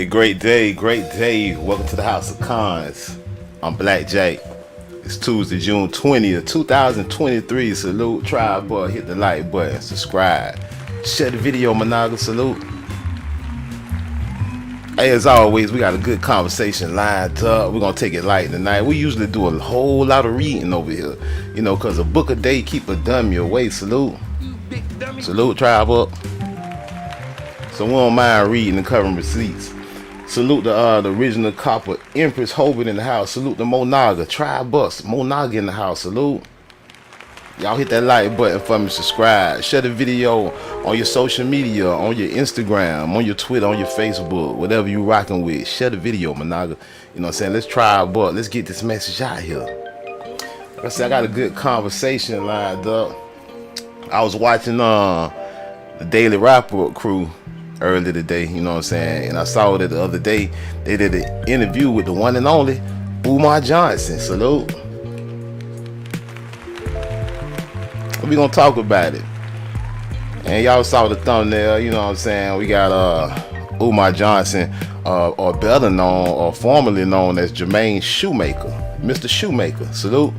Great day. Welcome to the House of Cons. I'm Black Jake. It's Tuesday, June 20th, 2023. Salute, try boy, hit the like button, subscribe, share the video, Managa. Salute. Hey, as always, we got a good conversation lined up. We're gonna take it light tonight. We usually do a whole lot of reading over here, cause a book a day keep a dummy away. Salute. Tribe up. So we don't mind reading and covering receipts. Salute the original copper Empress Hobart in the house. Salute the Monaga. Tribe Bus. Monaga in the house. Salute. Y'all hit that like button for me. Subscribe. Share the video on your social media, on your Instagram, on your Twitter, on your Facebook, whatever you rocking with. Share the video, Monaga. You know what I'm saying? Let's try but let's get this message out here. Like I said, I got a good conversation lined up. I was watching the Daily Rapper crew earlier today, you know what I'm saying, and I saw that the other day they did an interview with the one and only Umar Johnson. Salute. We gonna talk about it, and y'all saw the thumbnail, you know what I'm saying. We got Umar Johnson, or better known or formerly known as Jermaine Shoemaker, Mr. Shoemaker. Salute.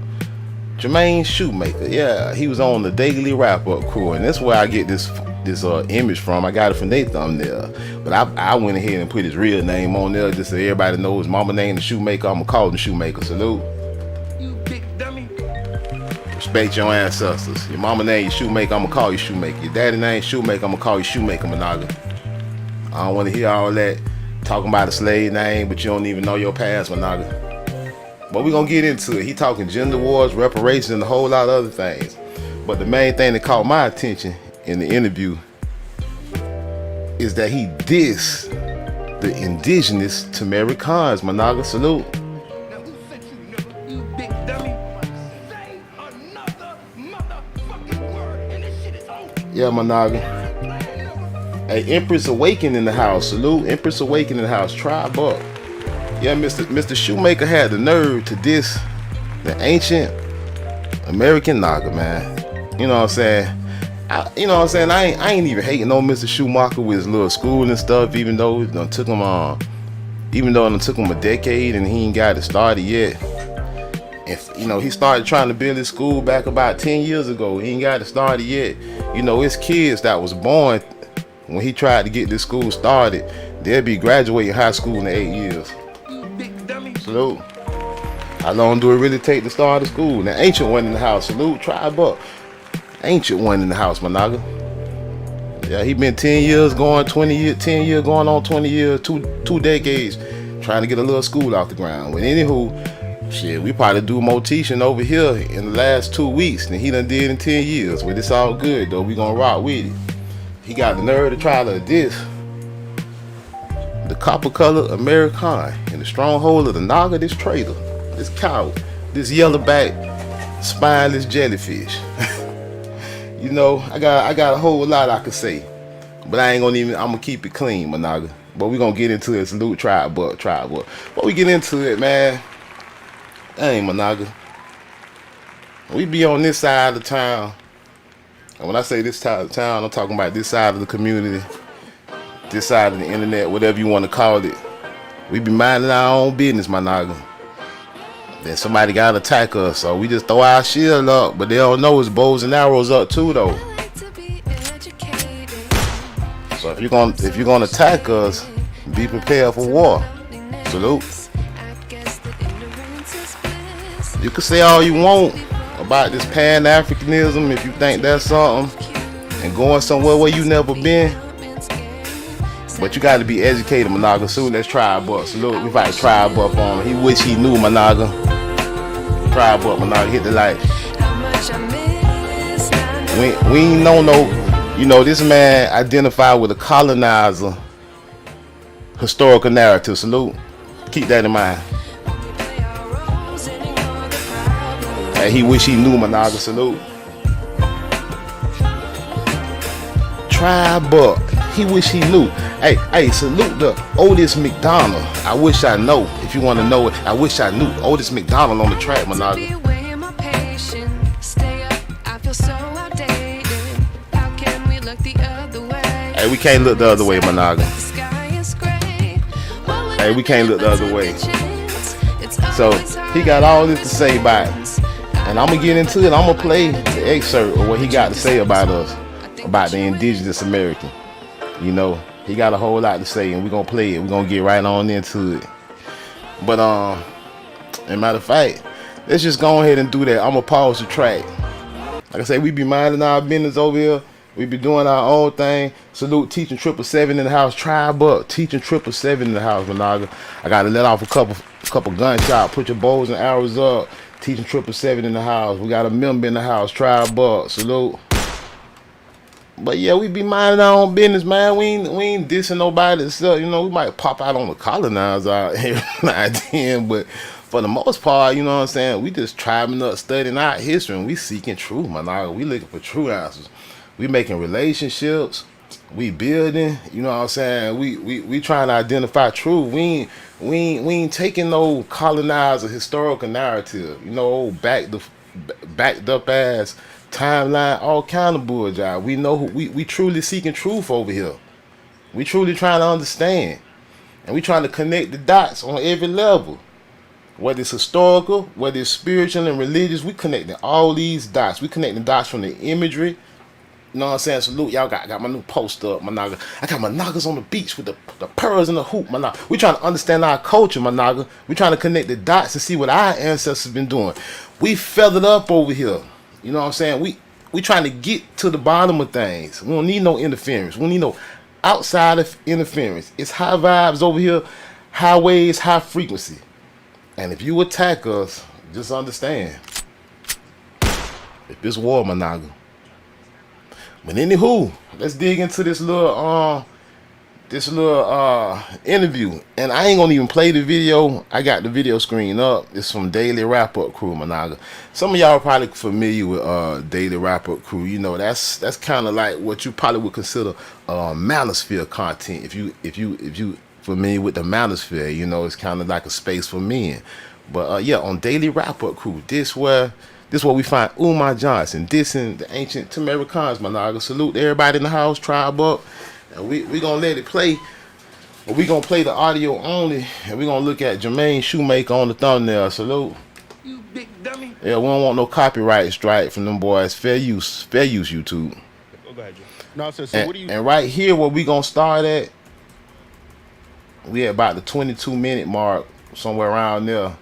Jermaine Shoemaker, yeah, he was on the Daily Rapper crew, and that's where I get this image from. I got it from their thumbnail, but I went ahead and put his real name on there just so everybody knows his mama name the Shoemaker. I'm gonna call him Shoemaker. Salute. You big dummy. Respect your ancestors. Your mama name you Shoemaker, I'm gonna call you Shoemaker. Your daddy name Shoemaker, I'm gonna call you Shoemaker, Managa. I don't want to hear all that talking about a slave name, but you don't even know your past, Managa. But we're gonna get into it. He talking gender wars, reparations, and a whole lot of other things. But the main thing that caught my attention in the interview is that he dissed the indigenous Americans, Managa. Salute. Yeah, Managa. Hey, Empress Awaken in the house. Salute. Empress Awaken in the house. Tribe up. Yeah, Mr. Shoemaker had the nerve to diss the ancient American Naga, man. You know what I'm saying? I ain't even hating on Mr. Shoemaker with his little school and stuff, even though it took him a decade and he ain't got it started yet. If he started trying to build his school back about 10 years ago, he ain't got it started yet. His kids that was born when he tried to get this school started, they'll be graduating high school in 8 years. Salute. How long do it really take to start a school? The ancient one in the house. Salute. Tribe up. Ancient one in the house, Managa. Yeah, he been 10 years going 20 years, 10 years going on 20 years, two decades trying to get a little school off the ground. But anywho, shit, we probably do more teaching over here in the last 2 weeks than he done did in 10 years. But it's all good though. We gonna rock with it. He got the nerve to try to diss the copper color American in the stronghold of the Naga, this traitor, this cow, this yellowback spineless jellyfish. I got a whole lot I could say, but I'm gonna keep it clean, Managa. But we gonna get into it. Salute, tribe. But we get into it, man, dang, Managa, we be on this side of town, and when I say this side of town, I'm talking about this side of the community, this side of the internet, whatever you want to call it. We be minding our own business, Managa. Then somebody gotta attack us, so we just throw our shield up, but they don't know it's bows and arrows up too, though. So if you're gonna attack us, be prepared for war. Salute. You can say all you want about this Pan-Africanism if you think that's something, and going somewhere where you never been. But you gotta be educated, Managa. Soon let's tribe up. Salute. We fight tribe up on him. He wish he knew, Managa. Tribe up, Managa. Hit the light. We ain't no, this man identified with a colonizer historical narrative. Salute. Keep that in mind. Hey, he wish he knew, Managa. Salute. Tribe up. He wish he knew. Hey, salute the Otis McDonald. I wish I know. If you want to know it, I wish I knew. Otis McDonald on the track, Managa. Hey, we can't look the other way, Managa. Hey, we can't look the other way. So he got all this to say about it. And I'm going to get into it. I'm going to play the excerpt of what he got to say about us, about the indigenous American. You know, he got a whole lot to say, and we're going to play it. We're going to get right on into it. But, as a matter of fact, let's just go ahead and do that. I'm going to pause the track. Like I say, we be minding our business over here. We be doing our own thing. Salute teaching 777 in the house. Tribe up. Teaching 777 in the house, Managa. I got to let off a couple gunshots. Put your bows and arrows up. Teaching 777 in the house. We got a member in the house. Tribe up. Salute. But yeah, we be minding our own business, man. We ain't dissing nobody. So, you know, we might pop out on the colonizer out here then, but for the most part, you know what I'm saying, we just tribing up, studying our history, and we seeking truth, man. We looking for true answers. We making relationships. We building. You know what I'm saying. We trying to identify truth. We ain't taking no colonizer historical narrative. You know, backed up ass timeline, all kind of bullshit. We know we truly seeking truth over here. We truly trying to understand, and we trying to connect the dots on every level. Whether it's historical, whether it's spiritual and religious, we connecting all these dots. We connecting dots from the imagery. You know what I'm saying? Salute, y'all got my new poster up, my naga. I got my nagas on the beach with the pearls and the hoop, my naga. We trying to understand our culture, my naga. We trying to connect the dots and see what our ancestors been doing. We feathered up over here. You know what I'm saying? We trying to get to the bottom of things. We don't need no interference. We don't need no outside of interference. It's high vibes over here, high waves, high frequency. And if you attack us, just understand, if it's war, my naga. But anywho, let's dig into this little interview. And I ain't gonna even play the video. I got the video screen up. It's from Daily Wrap Up Crew, Managa. Some of y'all are probably familiar with Daily Wrap Up Crew. You know, that's kind of like what you probably would consider manosphere content. If you familiar with the manosphere, you know, it's kind of like a space for men. But yeah, on Daily Wrap Up Crew, this where we find Umar Johnson dissing the ancient Tamaricans, Managa. Salute to everybody in the house, tribe up. And we gonna let it play. But we gonna play the audio only, and we gonna look at Jermaine Shoemaker on the thumbnail. Salute. You big dummy. Yeah, we don't want no copyright strike from them boys. Fair use, YouTube. Go ahead, Jim. No, so what do you? And right here, where we gonna start at, we at about the 22-minute mark, somewhere around there.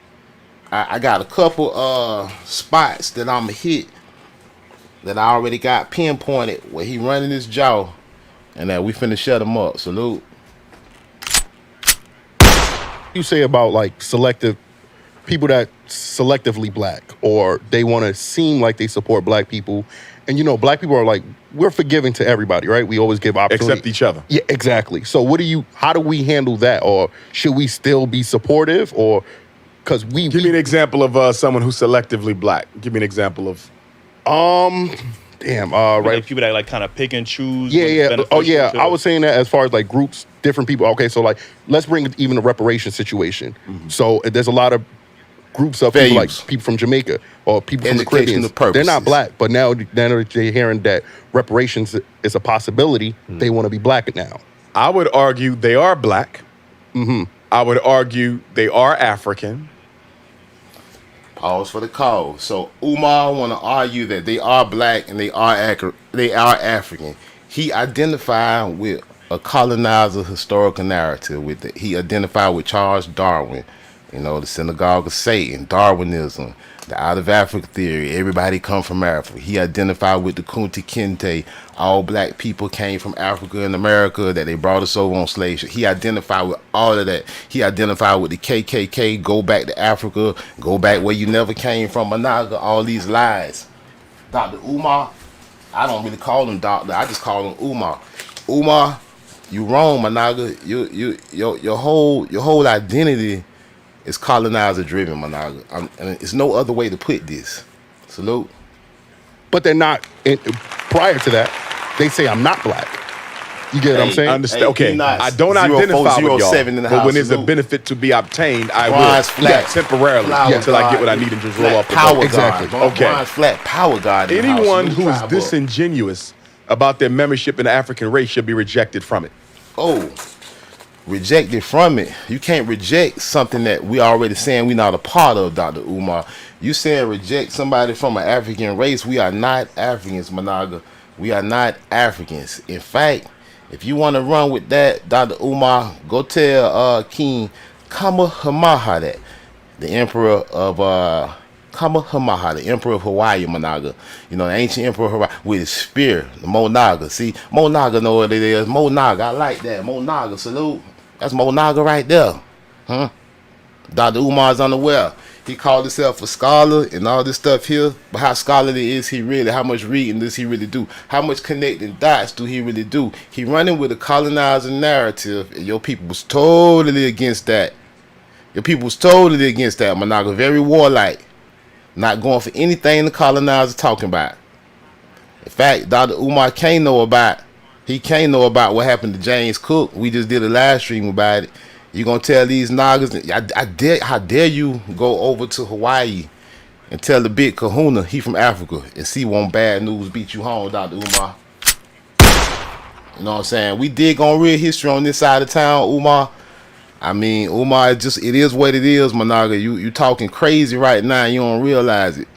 I got a couple spots that I'ma hit that I already got pinpointed where he running his jaw, and that we finna shut him up. Salute. You say about like selective people that selectively black, or they want to seem like they support black people, and you know, black people are like, we're forgiving to everybody, right? We always give opportunity. Except each other. Yeah, exactly. So how do we handle that, or should we still be supportive, or because give me an example of someone who's selectively black. Give me an example of. Right. Like people that like kind of pick and choose. Yeah. Oh, yeah. I was saying that as far as like groups, different people. Okay, so like let's bring even a reparation situation. Mm-hmm. So there's a lot of groups of people, like people from Jamaica or people from the Caribbean. They're not black, but now they're hearing that reparations is a possibility. Mm-hmm. They want to be black now. I would argue they are black. Mm-hmm. I would argue they are African. Pause for the call. So Umar want to argue that they are black and they are African. He identified with a colonizer historical narrative. He identified with Charles Darwin, you know, the synagogue of Satan, Darwinism, the out of Africa theory. Everybody come from Africa. He identified with the Kunta Kinte. All black people came from Africa and America, that they brought us over on slave ship. He identified with all of that. He identified with the KKK, go back to Africa, go back where you never came from, Managa, all these lies. Dr. Umar, I don't really call him doctor, I just call him Umar. Umar, you wrong, Managa. Your whole identity is colonizer driven, Managa. And it's no other way to put this. Salute. But they're not. Prior to that, they say I'm not black. You get what I'm saying? Understand? Okay, I don't identify with y'all, but when there's a benefit to be obtained, I will temporarily until I get what I need and just roll off the boat. Exactly. Okay. Flat power god. Anyone who is disingenuous about their membership in the African race should be rejected from it. Oh. rejected from it. You can't reject something that we already saying we not a part of, Dr. Umar. You saying reject somebody from an African race. We are not Africans, Managa. We are not Africans. In fact, if you want to run with that, Dr. Umar, go tell King Kamehameha that, the emperor of Kamehameha, the emperor of Hawaii, Managa. You know, the ancient emperor of Hawaii with his spear, the Monaga. See, Monaga know what it is. Monaga, I like that. Monaga, salute. That's Monaga right there. Huh? Dr. Umar's unaware. He called himself a scholar and all this stuff here, but how scholarly is he really? How much reading does he really do? How much connecting dots do he really do? He running with a colonizer narrative, and your people was totally against that. Your people was totally against that, Managa. Very warlike. Not going for anything the colonizer talking about. In fact, Dr. Umar can't know about what happened to James Cook. We just did a live stream about it. You gonna tell these Nagas, how dare you go over to Hawaii and tell the big kahuna he from Africa and see one bad news beat you home, Dr. Umar. You know what I'm saying? We dig on real history on this side of town, Umar. I mean, Umar, it is what it is, Managa. You talking crazy right now. You don't realize it.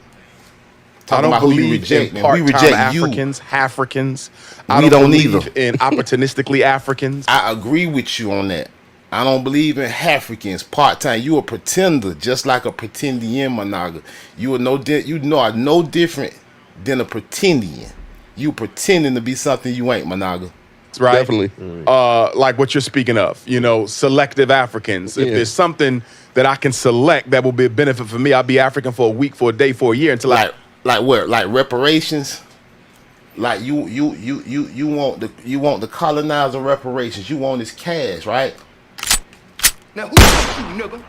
I don't believe in part-time Africans, Half-Africans. I don't believe in opportunistically Africans. I agree with you on that. I don't believe in Half-Africans, part-time. You a pretender, just like a pretendian, Managa. You are no different than a pretendian. You pretending to be something you ain't, Managa. Right? Definitely. Like what you're speaking of, you know, selective Africans. If there's something that I can select that will be a benefit for me, I'll be African for a week, for a day, for a year until like what? Like reparations? Like you want the colonizer reparations. You want his cash, right? Now who you, nigga?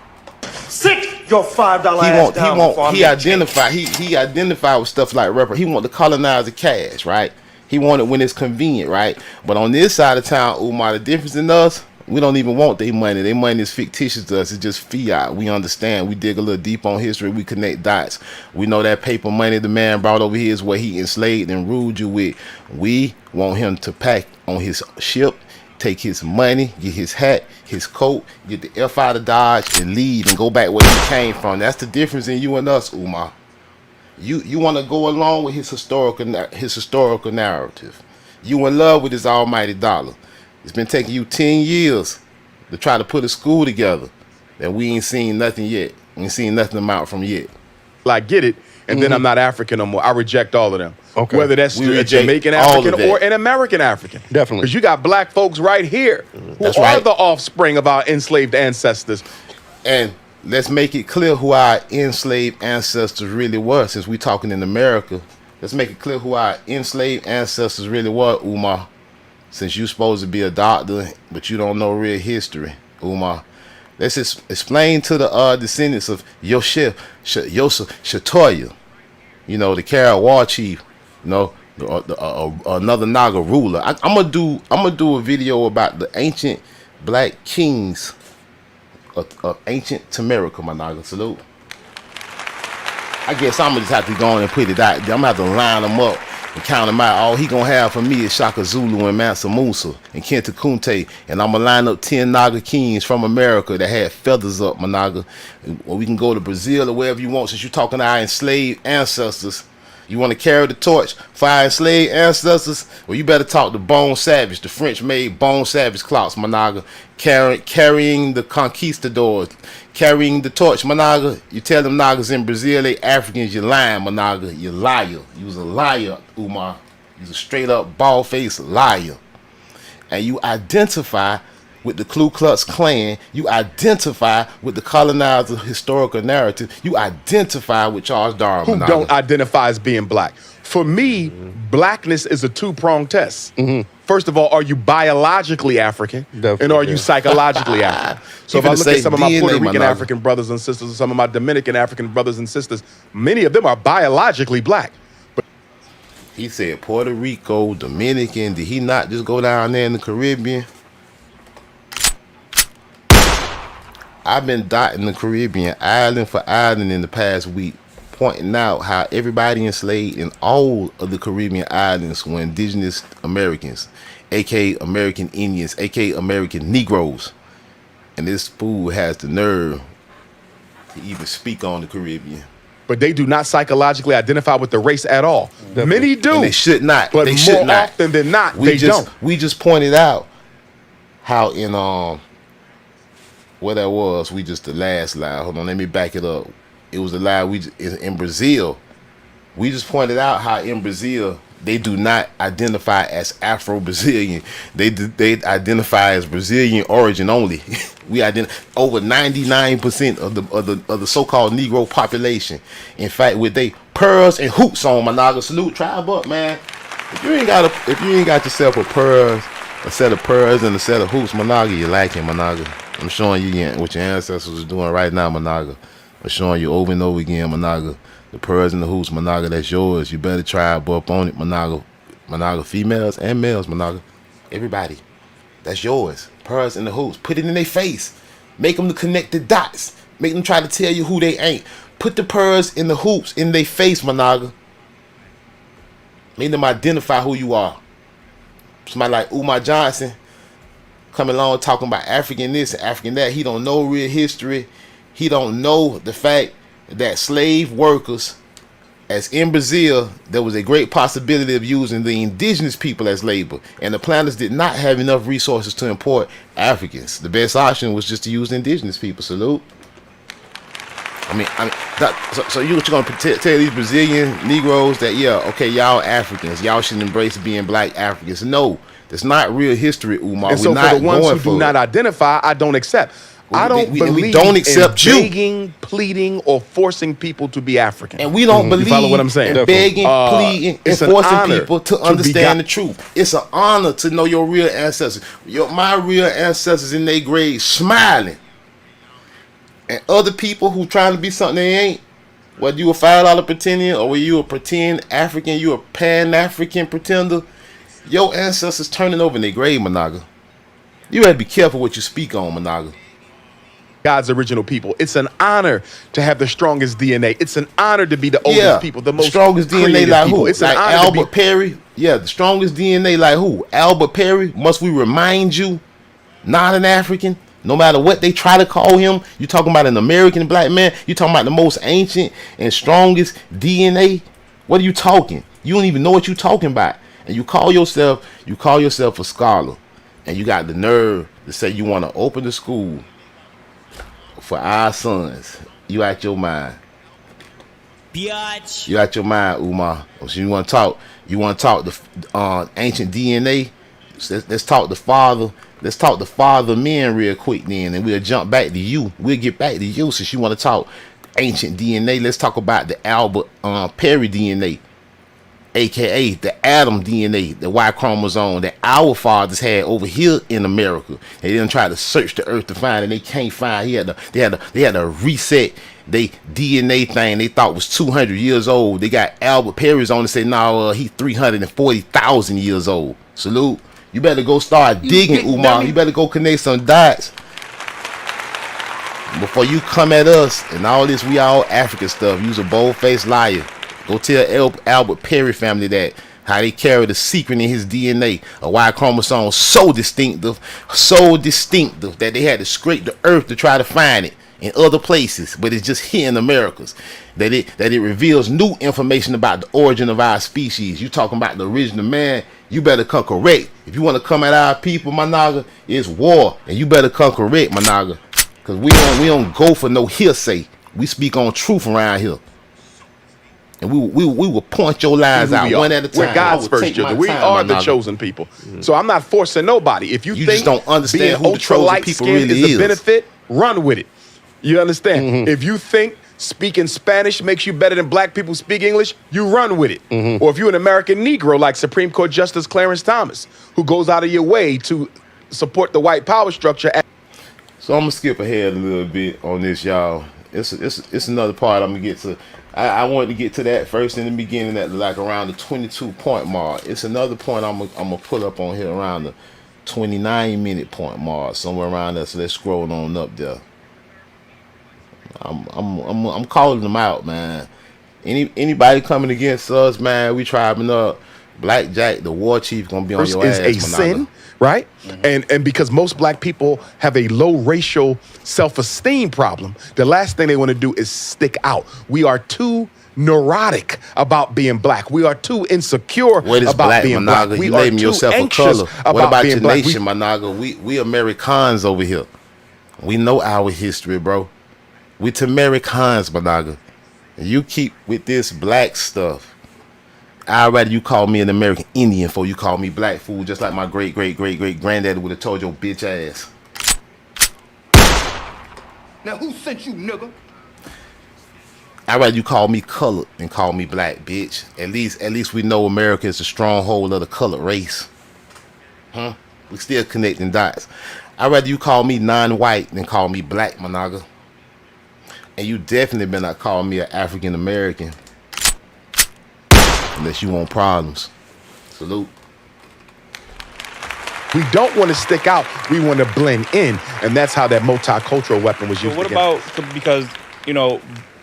Sit your $5 ass down. He identify with stuff like reparations. He want the colonizer cash, right? He want it when it's convenient, right? But on this side of town, Umar, the difference in us, we don't even want their money. Their money is fictitious to us. It's just fiat. We understand. We dig a little deep on history. We connect dots. We know that paper money the man brought over here is what he enslaved and ruled you with. We want him to pack on his ship, take his money, get his hat, his coat, get the F out of Dodge, and leave and go back where he came from. That's the difference in you and us, Umar. You want to go along with his historical narrative. You in love with his almighty dollar. It's been taking you 10 years to try to put a school together that we ain't seen nothing yet. We ain't seen nothing amount from yet. I get it, and then I'm not African no more. I reject all of them. Okay. Whether that's a Jamaican African or an American African. Definitely. Because you got black folks right here who are the offspring of our enslaved ancestors. And let's make it clear who our enslaved ancestors really were, since we talking in America. Let's make it clear who our enslaved ancestors really were, Umar. Since you're supposed to be a doctor, but you don't know real history, Umar. Let's just explain to the descendants of Yosef Shatoya, you know, the Carol War chief, you know, another Naga ruler. I'm gonna do a video about the ancient black kings of ancient America, my Naga. Salute. I guess I'm gonna just have to go on and put it out. I'm gonna have to line them up and count them out. All he gonna have for me is Shaka Zulu and Mansa Musa and Kenta Kunte, and I'm gonna line up 10 Naga kings from America that had feathers up, my Naga. Or we can go to Brazil or wherever you want, since you're talking to our enslaved ancestors. You want to carry the torch for our enslaved ancestors? Well, you better talk to Bone Savage, the French-made Bone Savage clocks, Managa, carrying the conquistadors, carrying the torch, Managa. You tell them Nagas in Brazil, they Africans, you lying, Managa. You liar. You was a liar, Umar. You was a straight-up, bald-faced liar. And you identify with the Ku Klux Klan. You identify with the colonizer historical narrative. You identify with Charles Darwin. Who don't identify as being black. For me, blackness is a two-pronged test. First of all, are you biologically African? Definitely, and are you psychologically African? So if I look at some of my Puerto Rican African brothers and sisters, and some of my Dominican African brothers and sisters, many of them are biologically black. But he said Puerto Rico, Dominican. Did he not just go down there in the Caribbean? I've been dotting the Caribbean island for island in the past week, pointing out how everybody enslaved in all of the Caribbean islands were indigenous Americans, aka American Indians, aka American Negroes. And this fool has the nerve to even speak on the Caribbean. But they do not psychologically identify with the race at all. Definitely. Many do. And they should not. But they more should not. often than not, they don't. We just pointed out how in what that was. We just the last lie. Hold on, let me back it up. It was a lie. In Brazil. We just pointed out how in Brazil they do not identify as Afro-Brazilian. They identify as Brazilian origin only. We over 99% of the so-called Negro population. In fact, with they pearls and hoops on, my naga. Salute, tribe up, man. If you ain't got yourself a set of pearls and a set of hoops, my naga, you lacking, my naga. I'm showing you what your ancestors are doing right now, my naga. I'm showing you over and over again, my naga. The pearls and the hoops, Managa, that's yours. You better tribe up on it, Managa. Managa, females and males, Managa. Everybody. That's yours. Pearls and the hoops. Put it in their face. Make them to connect the dots. Make them try to tell you who they ain't. Put the pearls and the hoops in their face, Managa. Make them identify who you are. Somebody like Umar Johnson coming along talking about African this and African that. He don't know real history. He don't know the fact that slave workers, as in Brazil, there was a great possibility of using the indigenous people as labor, and the planters did not have enough resources to import Africans. The best option was just to use indigenous people. Salute. So you're gonna tell these Brazilian Negroes that okay, y'all Africans, y'all should embrace being black Africans? No, that's not real history, Umar. And so for the ones who do not identify, I don't accept. I don't believe we don't accept in begging, pleading, or forcing people to be African. And we don't believe you follow what I'm saying? in begging, pleading, and forcing people to understand the truth. It's an honor to know your real ancestors. My real ancestors in their graves smiling. And other people who trying to be something they ain't, whether you a $5 pretender or whether you a pretend African, you a Pan-African pretender, your ancestors turning over in their grave, Managa. You better be careful what you speak on, Managa. God's original people. It's an honor to have the strongest DNA. It's an honor to be the oldest people, the most strongest DNA like people. who? It's like an honor Albert Perry. Yeah, the strongest DNA like who? Albert Perry. Must we remind you, not an African? No matter what they try to call him, you talking about an American black man. You talking about the most ancient and strongest DNA. What are you talking? You don't even know what you talking about, and you call yourself a scholar, and you got the nerve to say you want to open the school for our sons. You out your mind. Biatch. You out your mind, Umar. So you want to talk the ancient DNA. Let's talk the father. Let's talk the father men real quick then, and we'll jump back to you. We'll get back to you since you want to talk ancient DNA. Let's talk about the Albert Perry DNA, aka the Adam DNA, the Y chromosome that our fathers had over here in America. They didn't try to search the earth to find it. And they can't find. They had to reset they DNA thing they thought was 200 years old. They got Albert Perry's on to say he 340,000 years old. Salute. You better go start digging, Umar. You better go connect some dots before you come at us and all this we all African stuff. You's a bold-faced liar. Go tell Albert Perry family that how they carry the secret in his DNA, a Y chromosome so distinctive that they had to scrape the earth to try to find it in other places, but it's just here in Americas that it reveals new information about the origin of our species. You talking about the original man? You better come correct. If you want to come at our people, my naga, it's war, and you better come correct, my naga, because we don't go for no hearsay. We speak on truth around here. And we will point your lies out one at a time. We're God's first children. We are the chosen people. So I'm not forcing nobody. If you think just don't understand being who the chosen people really is a benefit, run with it. You understand? Mm-hmm. If you think speaking Spanish makes you better than black people speak English, you run with it. Mm-hmm. Or if you're an American Negro like Supreme Court Justice Clarence Thomas, who goes out of your way to support the white power structure. So I'm gonna skip ahead a little bit on this, y'all. It's another part I'm gonna get to. I wanted to get to that first in the beginning at like around the 22-point mark. It's another point I'm gonna put up on here around the 29-minute point mark, somewhere around there. So let's scroll on up there. I'm calling them out, man. Anybody coming against us, man, we tribing up. Blackjack, the war chief, gonna be on your is ass. a sin, right? And because most black people have a low racial self-esteem problem, the last thing they want to do is stick out. We are too neurotic about being black. We are too insecure about black, being black. Managa? We You are label too yourself a anxious color. about What about being your black. nation, Managa? We Americans over here. We know our history, bro. We Tamaricans, Managa. And you keep with this black stuff. I'd rather you call me an American Indian before you call me black fool, just like my great granddaddy would have told your bitch ass. Now who sent you, nigga? I'd rather you call me colored than call me black, bitch. At least we know America is the stronghold of the colored race. Huh? We still connecting dots. I'd rather you call me non-white than call me black, Managa. And you definitely better not call me an African American unless you want problems. Salute. We don't want to stick out. We want to blend in, and that's how that multicultural weapon was used. But what about, because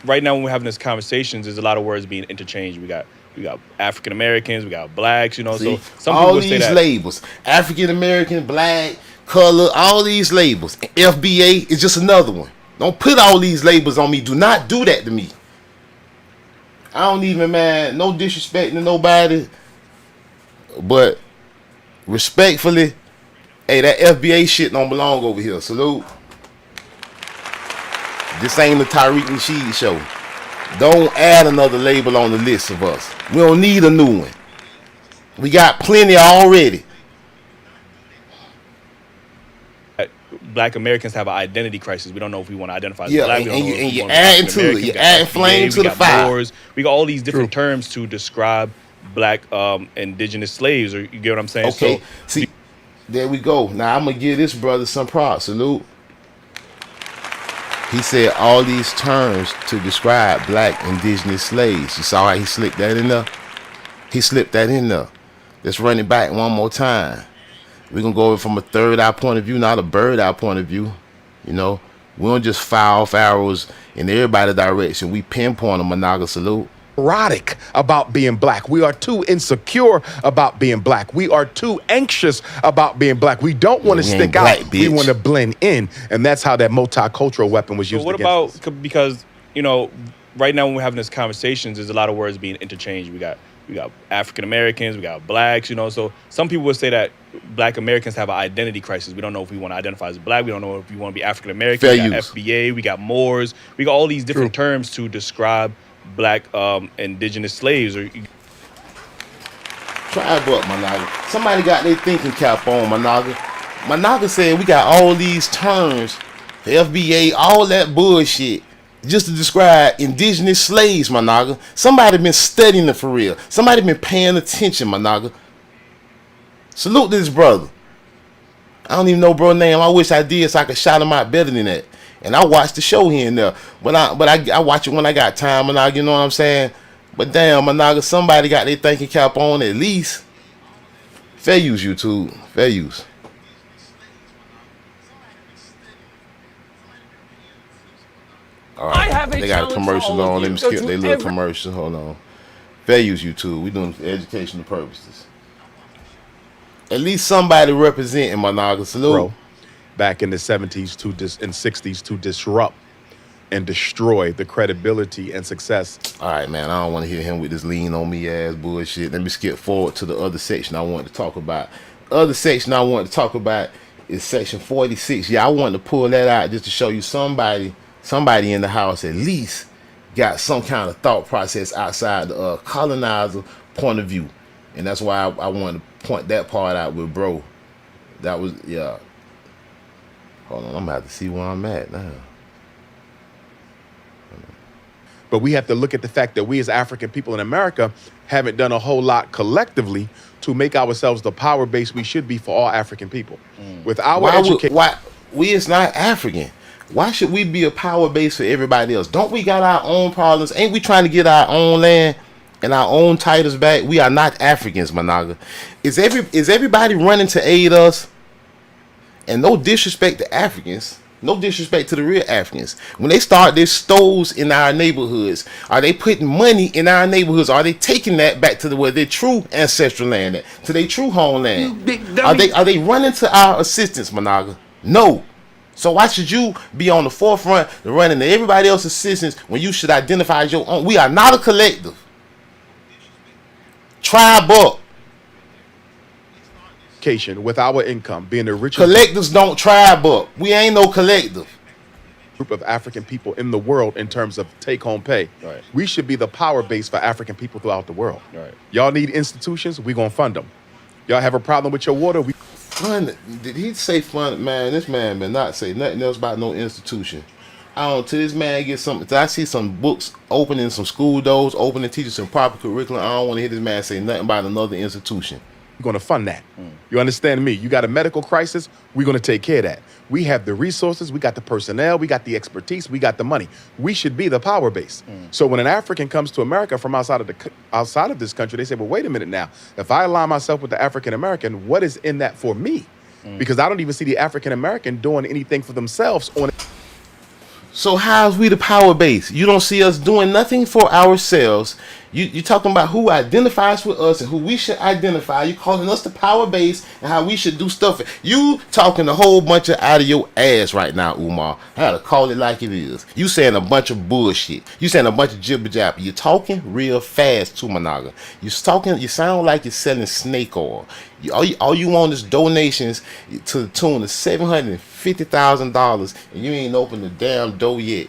right now when we're having these conversations, there's a lot of words being interchanged. We got African Americans, we got blacks, See, so some all people these say that labels, African American, black, color, all these labels. FBA is just another one. Don't put all these labels on me. Do not do that to me. I don't even, man, no disrespect to nobody, but respectfully, hey, that FBA shit don't belong over here. Salute. This ain't the Tariq Nasheed show. Don't add another label on the list of us. We don't need a new one. We got plenty already. Black Americans have an identity crisis. We don't know if we want to identify as Yeah, black. and you're adding to it. You're adding flame to the fire. We got all these different terms to describe black indigenous slaves, or you get what I'm saying? Okay, So, see, there we go. Now I'm gonna give this brother some props. Salute. He said all these terms to describe black indigenous slaves. You saw how he slipped that in there? He slipped that in there. Let's run it back one more time. We're gonna go over from a third eye point of view, not a bird eye point of view. We don't just fire off arrows in everybody's direction. We pinpoint them, Managa. Salute. Neurotic about being black. We are too insecure about being black. We are too anxious about being black. We don't want to stick out. Bitch. We want to blend in, and that's how that multicultural weapon was used. But what about us. Because right now when we're having these conversations, there's a lot of words being interchanged. We got African Americans, we got blacks. So some people would say that Black Americans have an identity crisis. We don't know if we want to identify as black. We don't know if we want to be African American. We got FBA. We got Moors. We got all these different terms to describe black indigenous slaves. Or try it up, Managa. Somebody got their thinking cap on, Managa. Managa said we got all these terms, the FBA, all that bullshit, just to describe indigenous slaves, Managa. Somebody been studying it for real. Somebody been paying attention, Managa. Salute this brother. I don't even know bro name. I wish I did so I could shout him out better than that. And I watch the show here and there. But I watch it when I got time, Managa, you know what I'm saying? But damn, Managa, somebody got their thinking cap on at least. Fair use, YouTube. Fair use. All right, they got a commercial on. Let me skip their little commercial. Hold on. Fair use, YouTube. We doing it for educational purposes. At least somebody representing Managa. Salute. Bro, back in the 70s and 60s to disrupt and destroy the credibility and success. All right, man. I don't want to hear him with this lean on me ass bullshit. Let me skip forward to the other section I wanted to talk about. Other section I wanted to talk about is section 46. Yeah, I wanted to pull that out just to show you somebody in the house at least got some kind of thought process outside the colonizer point of view. And that's why I wanted to point that part out with bro. That was, yeah. Hold on, I'm about to see where I'm at now. But we have to look at the fact that we as African people in America haven't done a whole lot collectively to make ourselves the power base we should be for all African people. With our education. Why we is not African? Why should we be a power base for everybody else? Don't we got our own problems? Ain't we trying to get our own land and our own titles back? We are not Africans, Managa. Is everybody running to aid us? And no disrespect to Africans, No disrespect to the real Africans. When they start their stores in our neighborhoods, are they putting money in our neighborhoods? Are they taking that back to where their true ancestral land at, to their true homeland? Are they running to our assistance, Managa? No. So why should you be on the forefront running to everybody else's assistance when you should identify as your own? We are not a collective. Tribe up. With our income being the richest collectives don't tribe up. We ain't no collective group of African people in the world in terms of take-home pay. Right. We should be the power base for African people throughout the world. Right. Y'all need institutions, we gonna fund them. Y'all have a problem with your water, we fund. Did he say fund? Man, this man did not say nothing else about no institution. I don't, till this man get something, till I see some books opening, some school doors opening, teaching some proper curriculum, I don't want to hear this man say nothing about another institution. We're going to fund that. You understand me? You got a medical crisis, we're going to take care of that. We have the resources, we got the personnel, we got the expertise, we got the money. We should be the power base. So when an African comes to America from outside of this country, they say, well, wait a minute now. If I align myself with the African American, what is in that for me? Because I don't even see the African American doing anything for themselves on it. So how's we the power base? You don't see us doing nothing for ourselves. You talking about who identifies with us and who we should identify. You calling us the power base and how we should do stuff. You talking a whole bunch of out of your ass right now, Umar. I gotta call it like it is. You saying a bunch of bullshit. You saying a bunch of jibber jabber. You talking real fast too, Managa. You sound like you're selling snake oil. All you want is donations to the tune of $750,000, and you ain't opened the damn door yet.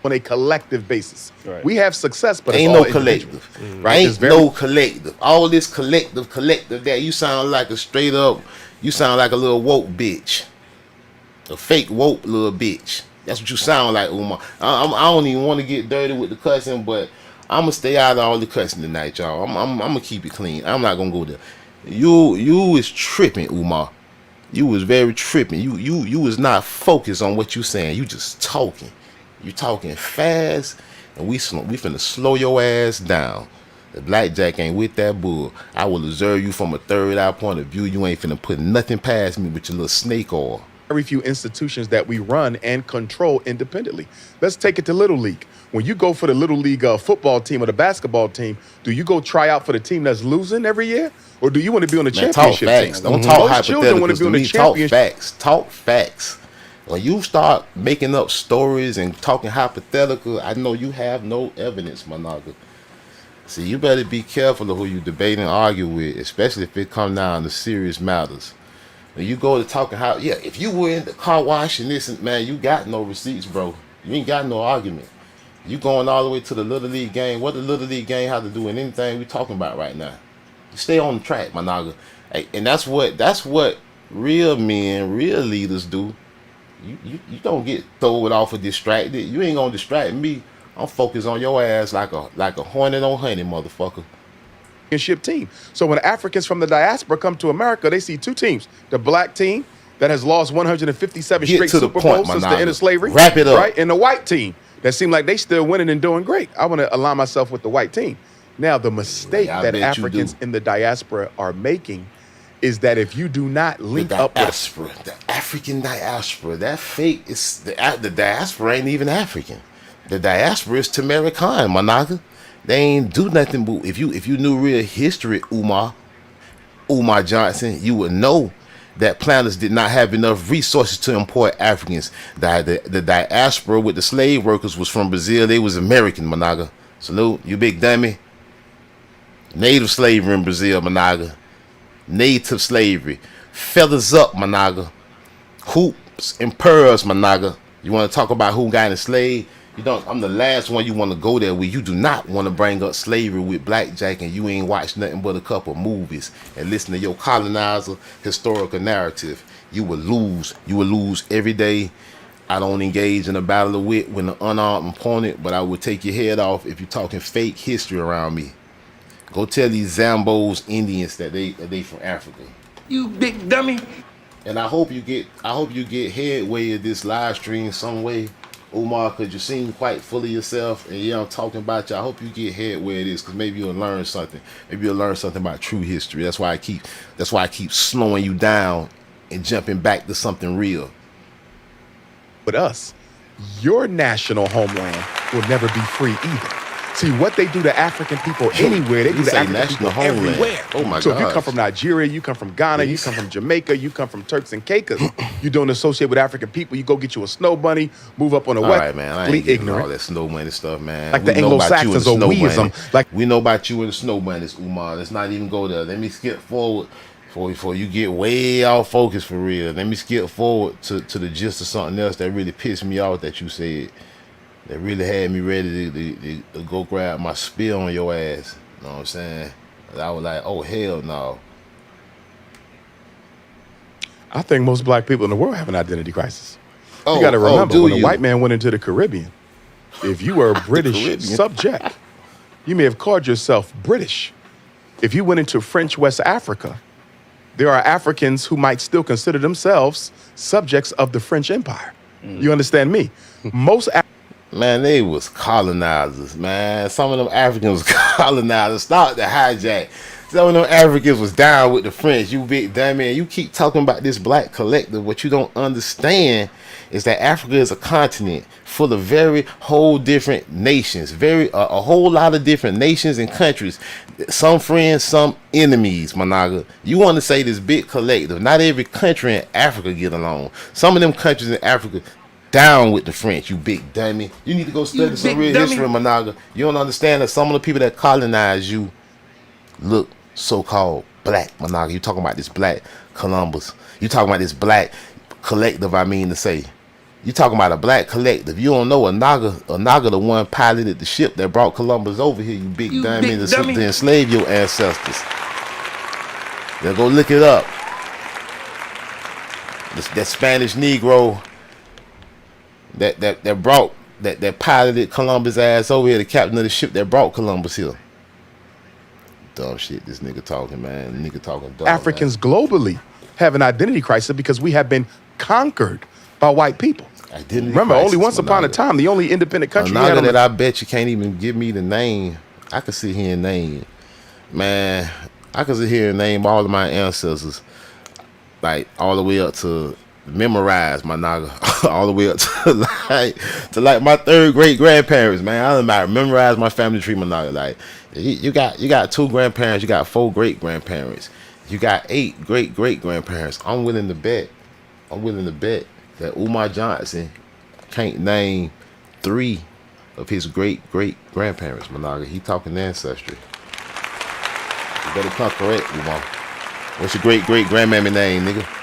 On a collective basis, right. We have success, but ain't it's all no collective, right? Ain't no collective. All this collective that you sound like a straight up. You sound like a little woke bitch, a fake woke little bitch. That's what you sound like, Umar. I don't even want to get dirty with the cussing, but I'm gonna stay out of all the cussing tonight, y'all. I'm gonna keep it clean. I'm not gonna go there. You is tripping, Umar. You was very tripping. You was not focused on what you saying. You just talking. You talking fast, and we finna slow your ass down. The blackjack ain't with that bull. I will observe you from a third eye point of view. You ain't finna put nothing past me with your little snake oil. Very few institutions that we run and control independently. Let's take it to Little League. When you go for the Little League football team or the basketball team, do you go try out for the team that's losing every year? Or do you want to be on the championship facts. team? Don't talk Most children want to hypotheticals be on to the me. Talk championship. facts. Talk facts. When you start making up stories and talking hypothetical, I know you have no evidence, Managa. See, you better be careful of who you debate and argue with, especially if it comes down to serious matters. When you go to talking how, if you were in the car wash and this, man, you got no receipts, bro. You ain't got no argument. You going all the way to the Little League game. What the Little League game have to do with anything we talking about right now? Stay on the track, Managa. Hey, and that's what real men, real leaders do. You don't get thrown off or distracted. You ain't gonna distract me. I'm focused on your ass like a hornet on honey, motherfucker. Team. So when Africans from the diaspora come to America, they see two teams: the black team that has lost 157 straight Super Bowls since the end of slavery, wrap it up, right? And the white team that seem like they still winning and doing great. I want to align myself with the white team. Now, the mistake that Africans in the diaspora are making is that if you do not link up with the African diaspora, that fake is the diaspora ain't even African. The diaspora is Tamarican, Managa. They ain't do nothing but if you knew real history, Umar Johnson, you would know that planters did not have enough resources to import Africans. The diaspora with the slave workers was from Brazil. They was American, Managa. Salute, you big dummy. Native slavery in Brazil, Managa. Native slavery. Feathers up, Managa. Hoops and pearls, Managa. You want to talk about who got enslaved? You don't. I'm the last one you want to go there with. You do not want to bring up slavery with blackjack, and you ain't watched nothing but a couple movies and listen to your colonizer historical narrative. You will lose. You will lose every day. I don't engage in a battle of wit with an unarmed opponent, but I will take your head off if you're talking fake history around me. Go tell these Zambos Indians that they from Africa. You big dummy. And I hope you get headway of this live stream some way, Umar, because you seem quite full of yourself and I'm talking about you. I hope you get headway of this, because maybe you'll learn something. Maybe you'll learn something about true history. That's why I keep slowing you down and jumping back to something real. with us, your national homeland will never be free either. See, what they do to African people anywhere, they do to African people homeland. everywhere. Oh my God. So if you come from Nigeria, you come from Ghana, you come from Jamaica, you come from Turks and Caicos, you don't associate with African people, you go get you a snow bunny, move up on the All west. right, man. I ain't getting all that snow bunny stuff, man. Like the Anglo-Saxons or weism. Like we know about you and the snow bunnies, Umar. Let's not even go there. Let me skip forward before you get way off focus for real. Let me skip forward to the gist of something else that really pissed me off that you said. That really had me ready to go grab my spear on your ass. You know what I'm saying? I was like, oh, hell no. I think most black people in the world have an identity crisis. You got to remember, when a white man went into the Caribbean, if you were a British subject, you may have called yourself British. If you went into French West Africa, there are Africans who might still consider themselves subjects of the French Empire. You understand me? Most Man, they was colonizers, man. Some of them Africans was colonizers. Stop the hijack. Some of them Africans was down with the French. You big damn man. You keep talking about this black collective. What you don't understand is that Africa is a continent full of very whole different nations. A whole lot of different nations and countries. Some friends, some enemies, Managa. You want to say this big collective. Not every country in Africa get along. Some of them countries in Africa down with the French, you big dummy. You need to go study some real history, Managa. You don't understand that some of the people that colonized you look so-called black, Managa. You talking about this black Columbus. You talking about this black collective, I mean to say. You talking about a black collective. You don't know Anaga the one piloted the ship that brought Columbus over here, you big dummy, to enslave your ancestors. Now go look it up. That Spanish Negro that piloted Columbus ass over here, the captain of the ship that brought Columbus here. Dumb shit, this nigga talking, man. Nigga talking dumb. Africans globally have an identity crisis because we have been conquered by white people. Remember, only once upon a time, the only independent country we had that I bet you can't even give me the name. I can sit here and name, man. I can sit here and name all of my ancestors, like all the way up to memorize my naga, all the way up to like my third great grandparents, man. I done memorize my family tree, my naga. Like you got 2 grandparents, you got 4 great grandparents, you got 8 great great grandparents. I'm willing to bet that Umar Johnson can't name 3 of his great great grandparents, Managa. He talking ancestry. You better come correct, Umar. What's your great great grandmammy name, nigga?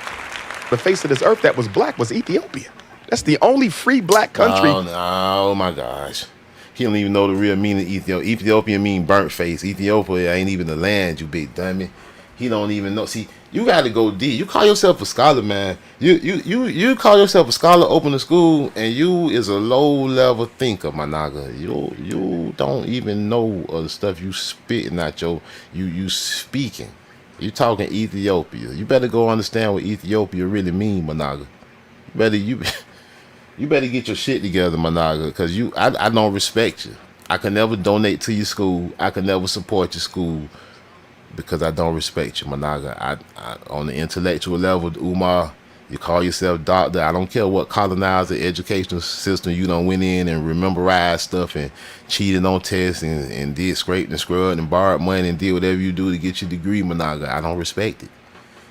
The face of this earth that was black was Ethiopia. That's the only free black country. Oh my gosh. He don't even know the real meaning of Ethiopia. Ethiopia mean burnt face. Ethiopia ain't even the land, you big dummy. He don't even know. See, you gotta go deep. You call yourself a scholar, man. You call yourself a scholar, open a school, and you is a low level thinker, my naga. You don't even know of the stuff you spitting out you speaking. You talking Ethiopia. You better go understand what Ethiopia really mean, Managa. You better get your shit together, Managa, because I don't respect you. I can never donate to your school. I can never support your school because I don't respect you, Managa. I on the intellectual level, Umar, you call yourself doctor. I don't care what colonizer educational system you done went in and memorized stuff and cheated on tests and did scraped and scrubbed and borrowed money and did whatever you do to get your degree, Managa. I don't respect it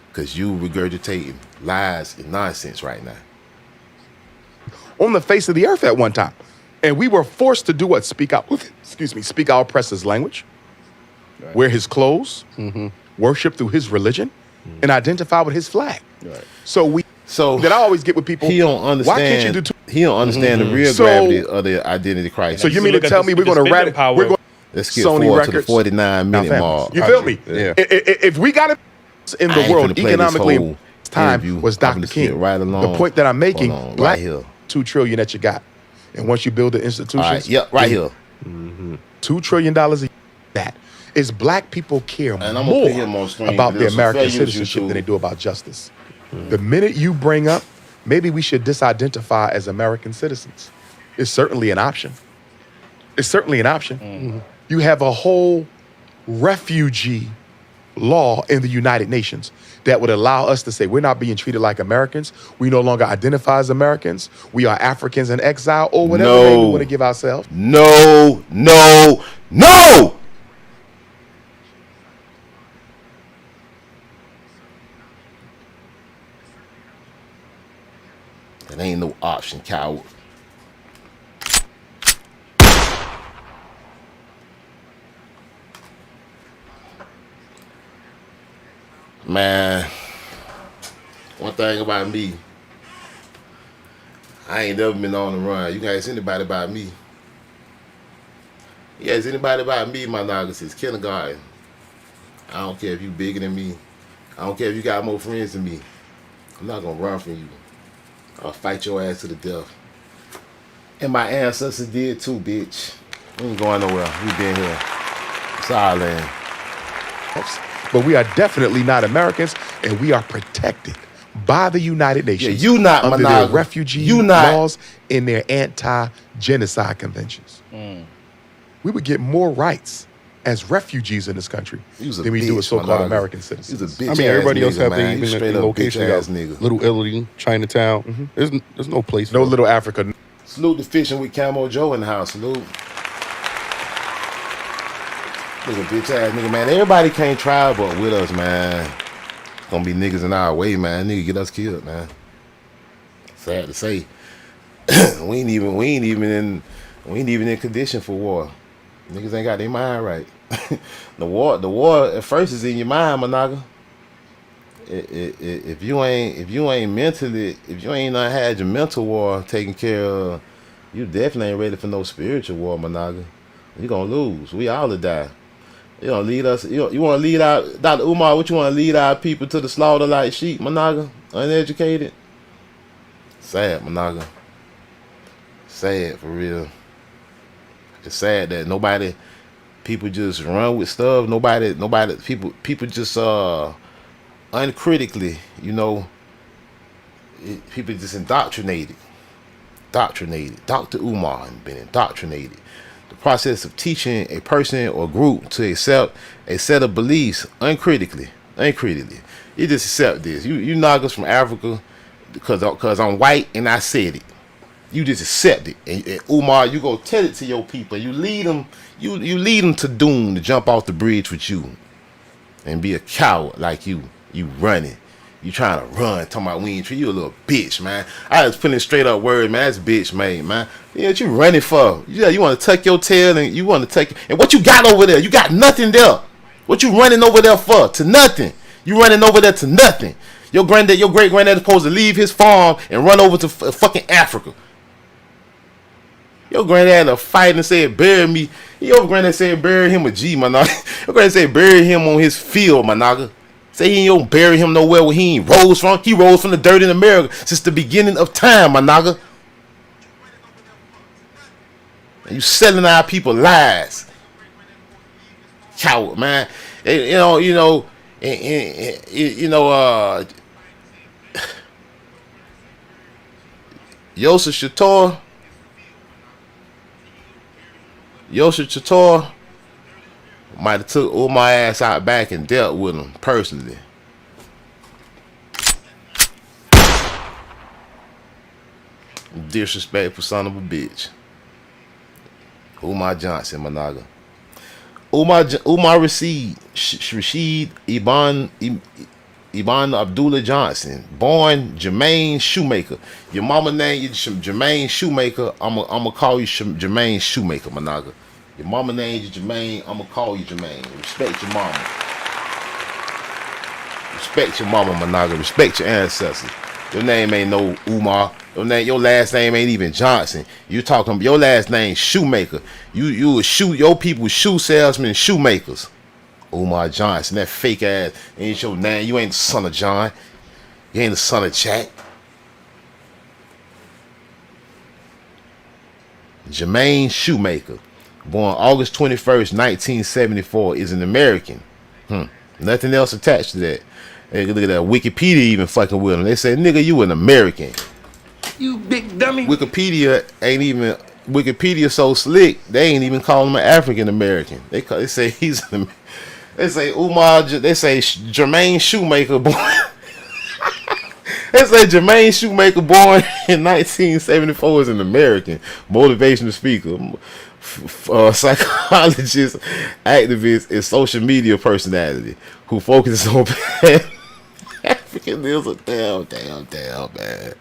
because you regurgitating lies and nonsense right now. On the face of the earth at one time. And we were forced to do what? Speak our oppressor's language, wear his clothes, worship through his religion, and identify with his flag. Right. So that I always get with people. He don't understand. Why can't you do he don't understand the real gravity of the identity crisis. So you mean to tell me we're going to let's get forward to the 49-minute mark. You feel me? Yeah. If we got it in the world economically, time was Dr. King. Right along. The point that I'm making, right here. $2 trillion that you got, and once you build the institutions, right here, $2 trillion a year. That is black people care more about their American citizenship than they do about justice. The minute you bring up, maybe we should disidentify as American citizens, it's certainly an option. It's certainly an option. You have a whole refugee law in the United Nations that would allow us to say we're not being treated like Americans. We no longer identify as Americans. We are Africans in exile, or whatever name we want to give ourselves. No, no, no! That ain't no option, coward. Man, one thing about me, I ain't never been on the run. You can ask anybody about me. You ask anybody about me, my nigga, since kindergarten. I don't care if you bigger than me. I don't care if you got more friends than me. I'm not gonna run from you. I'll fight your ass to the death. And my ancestors did too, bitch. We ain't going nowhere. We been here. It's our land. But we are definitely not Americans, and we are protected by the United Nations. Yeah, you not under Managa. their refugee laws and their anti-genocide conventions. We would get more rights as refugees in this country than we do as so-called American citizens. I mean, everybody else have their even location. They got Little Italy, Chinatown. There's no place. No Little Africa. Salute the fishing with Camo Joe in the house. Salute. Look at bitch ass nigga, man. Everybody can't try but with us, man. Gonna be niggas in our way, man. Nigga get us killed, man. Sad to say. we ain't even in condition for war. Niggas ain't got their mind right. The war at first is in your mind, my nigga. If you ain't mentally, if you ain't not had your mental war taken care of, you definitely ain't ready for no spiritual war, my nigga. You gonna lose. We all to die. You gonna lead us. You want to lead out, Dr. Umar? What you want to lead our people to the slaughter like sheep, my nigga? Uneducated. Sad, my nigga. Sad for real. It's sad that people just run with stuff. People just uncritically, people just indoctrinated. Dr. Umar been indoctrinated. The process of teaching a person or group to accept a set of beliefs uncritically. You just accept this. You niggas from Africa because I'm white and I said it. You just accept it. And Umar, you go tell it to your people. You lead them. You lead them to doom, to jump off the bridge with you and be a coward like you. You running. You trying to run, talking about we ain't treat you a little bitch, man. I was putting straight up word, man. That's bitch made, man. Yeah, what you running for? Yeah, you want to tuck your tail and you want to take. And what you got over there? You got nothing there. What you running over there for? To nothing. You running over there to nothing. Your great granddad is supposed to leave his farm and run over to fucking Africa. Your granddad to fight and said bury me. Your granddad said bury him a G, my nigga. Your granddad said bury him on his field, my nigga. Say he ain't bury him nowhere where he ain't rose from. He rose from the dirt in America since the beginning of time, my nigga. And you selling our people lies. Coward, man. Yosef Chator might have took all my ass out back and dealt with him personally. Disrespectful son of a bitch. Umar Johnson, my nigga. Umar Rashid Ibn Abdullah Johnson, born Jermaine Shoemaker. Your mama name you Jermaine Shoemaker. I'ma call you Jermaine Shoemaker, my nigga. Your mama name you Jermaine. I'ma call you Jermaine. Respect your mama. Respect your mama, my nigga. Respect your ancestors. Your name ain't no Umar. Your last name ain't even Johnson. You talking your last name Shoemaker. You would shoot your people with shoe salesmen and shoemakers. Umar Johnson, that fake ass ain't your name. You ain't the son of John. You ain't the son of Jack. Jermaine Shoemaker, born August 21st, 1974, is an American. Nothing else attached to that. Hey, look at that. Wikipedia even fucking with him. They say, nigga, you an American. You big dummy. Wikipedia so slick, they ain't even call him an African American. They say he's an They say Umar. They say Jermaine Shoemaker born. They say Jermaine Shoemaker born in 1974 is an American motivational speaker, psychologist, activist, and social media personality who focuses on Africanism. Damn, man.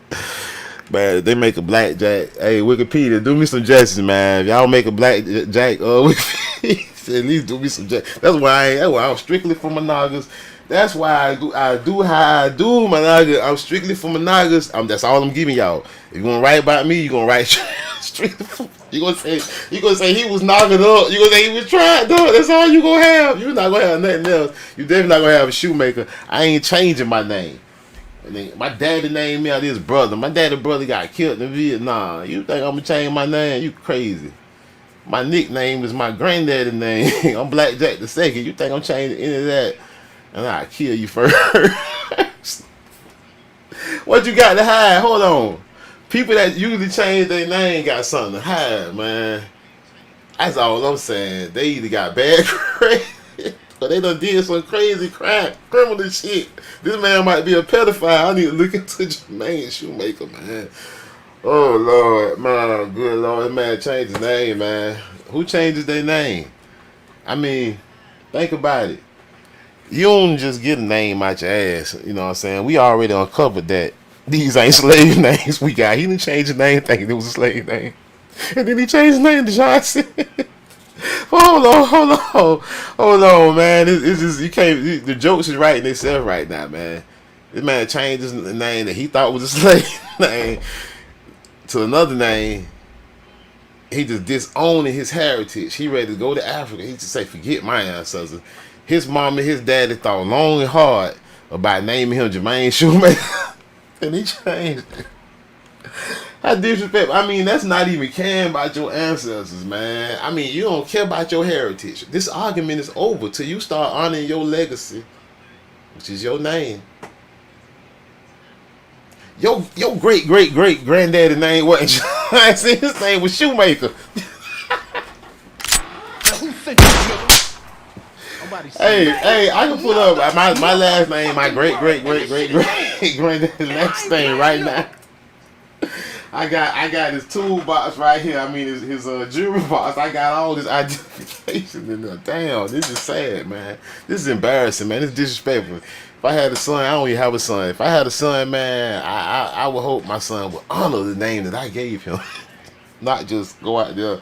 Man, they make a blackjack. Hey, Wikipedia, do me some justice, man. If y'all make a blackjack, Wikipedia, at least do me some justice. That's why I'm strictly for monogamous. That's why I do how I do, monogamous. I'm strictly for monogamous. That's all I'm giving y'all. If you gonna write about me, you gonna write strictly for. You gonna say he was knocking up. You gonna say he was trying. Dog. That's all you gonna have. You're not gonna have nothing else. You definitely not gonna have a shoemaker. I ain't changing my name. My daddy named me after his brother. My daddy brother got killed in Vietnam. You think I'm gonna change my name? You crazy. My nickname is my granddaddy name. I'm Blackjack the Second. You think I'm changing any of that? And I'll kill you first. What you got to hide? Hold on. People that usually change their name got something to hide, man. That's all I'm saying. They either got bad credit or they done did some crazy crime, criminal shit. This man might be a pedophile. I need to look into Jermaine Shoemaker, man. Oh, Lord. Man, good Lord. That man changed his name, man. Who changes their name? I mean, think about it. You don't just get a name out your ass. You know what I'm saying? We already uncovered that these ain't slave names we got. He didn't change his name thinking it was a slave name. And then he changed his name to Johnson. Hold on, man. It's just, you can't, the jokes is writing themselves right now, man. This man changed his name that he thought was a slave name to another name. He just disowning his heritage. He ready to go to Africa. He just say, forget my ancestors. His mom and his daddy thought long and hard about naming him Jermaine Shoemaker. And he changed it. How disrespectful. I mean, that's not even caring about your ancestors, man. I mean, you don't care about your heritage. This argument is over till you start honoring your legacy, which is your name. Your great granddaddy name wasn't Johnson. His name was Shoemaker. Hey, I can pull up my last name, my great granddaddy last name right now. I got his toolbox right here. I mean his jewelry box. I got all this identification in there. Damn, this is sad, man. This is embarrassing, man. This is disrespectful. If I had a son, I don't even have a son. If I had a son, man, I would hope my son would honor the name that I gave him. Not just go out there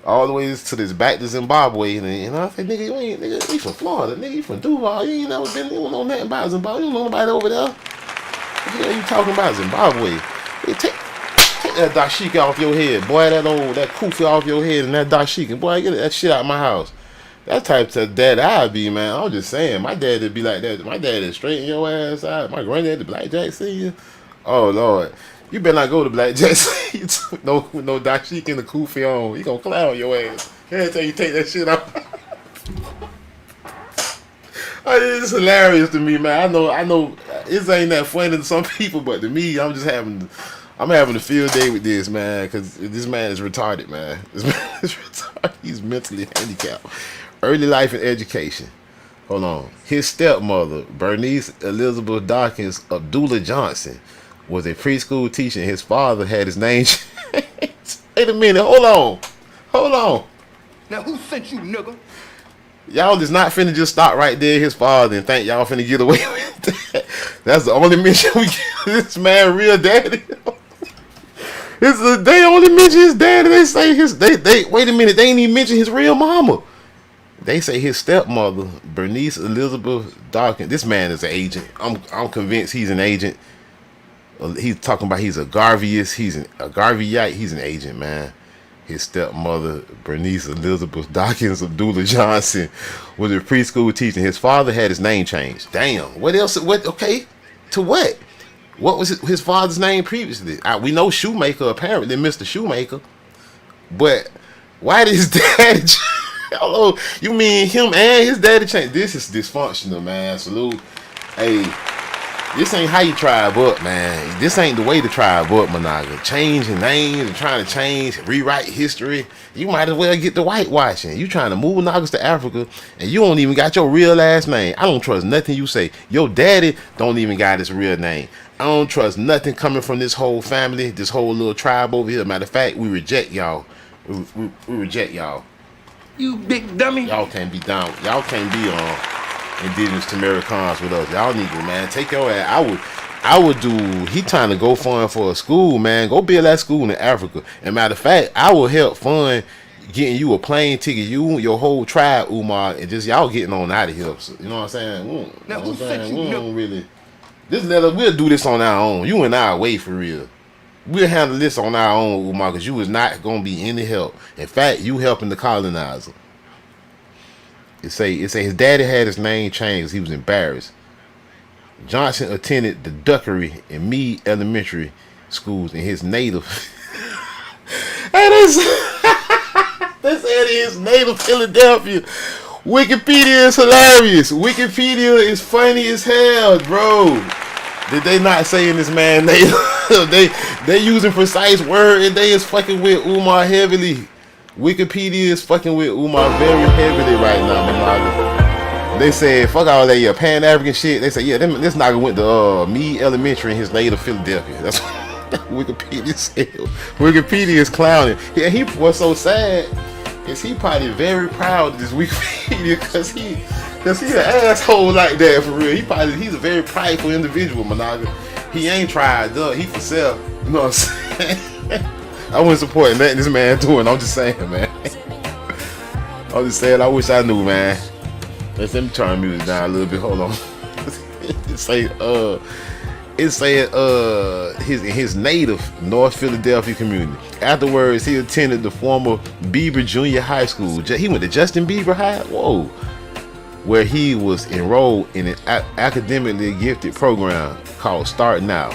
all the way to this back to Zimbabwe, and I say, nigga, you from Florida, nigga, you from Duval, you ain't never been, you don't know nothing about Zimbabwe, you don't know nobody over there. What the hell you talking about Zimbabwe? Hey, take that dashiki off your head, boy, that kufi off your head and that dashiki, boy, get that shit out of my house. That type of dad I'd be, man. I'm just saying, my dad would be like that. My dad would straighten your ass out. My granddad, the Blackjack Senior. Oh, Lord. You better not go to Blackjack Senior with no dashiki and the kufi on. He gonna clown your ass. Can't tell you take that shit off. It's hilarious to me, man. I know this ain't that funny to some people, but to me, I'm having a field day with this, man, because this man is retarded, man. This man is retarded. He's mentally handicapped. Early life and education. Hold on. His stepmother, Bernice Elizabeth Dawkins Abdullah Johnson, was a preschool teacher, and his father had his name changed. Wait a minute. Hold on. Now who sent you, nigga? Y'all is not finna just stop right there, his father, and think y'all finna get away with that. That's the only mention we get this man real daddy. They only mention his daddy. They say they wait a minute, they ain't even mention his real mama. They say his stepmother, Bernice Elizabeth Dawkins. This man is an agent. I'm convinced he's an agent. He's talking about he's a Garveyite. He's an agent, man. His stepmother, Bernice Elizabeth Dawkins Abdullah Johnson, was a preschool teacher. His father had his name changed. Damn. What else? Okay. To what? What was his father's name previously? We know Shoemaker, apparently, Mr. Shoemaker. But why did his dad change? Hello, you mean him and his daddy changed? This is dysfunctional, man. Salute. Hey, This ain't how you tribe up, man. This ain't the way to tribe up, Monaga. Changing names and trying to rewrite history. You might as well get the whitewashing. You trying to move Monagas to Africa, and you don't even got your real last name. I don't trust nothing you say. Your daddy don't even got his real name. I don't trust nothing coming from this whole family, this whole little tribe over here. Matter of fact, we reject y'all. We reject y'all. You big dummy. Y'all can't be down. Y'all can't be Indigenous to Americans with us. Y'all need to, man, take your ass. I would do. He trying to go fund for a school, man. Go build that school in Africa. And matter of fact, I will help fund getting you a plane ticket. You, your whole tribe, Umar, and just y'all getting on out of here. So, you know what I'm saying? Now who said you don't really. We'll do this on our own. You and I way for real. We'll handle this on our own, Umar, because you is not gonna be any help. In fact, you helping the colonizer. It say his daddy had his name changed. He was embarrassed. Johnson attended the Duckery and Meade Elementary schools in his native. And they said in his native Philadelphia. Wikipedia is hilarious. Wikipedia is funny as hell, bro. Did they not say in this man native? they using precise word and they is fucking with Umar heavily. Wikipedia is fucking with Umar very heavily right now, man. They said, fuck all that Pan-African shit. They said, yeah, this nigga went to Meade Elementary in his native Philadelphia. That's what Wikipedia said. Wikipedia is clowning. Yeah, he was so sad. Is he probably very proud of this Wikipedia because he an asshole like that for real. He's a very prideful individual, Monaga. He ain't tried, he for self. You know what I'm saying? I wasn't supporting nothing this man doing. I'm just saying, man. I'm just saying, I wish I knew, man. Let me turn the music down a little bit. Hold on. It said his native North Philadelphia community. Afterwards, he attended the former Bieber Junior High School. He went to Justin Bieber High. Whoa. Where he was enrolled in an academically gifted program called Start Now.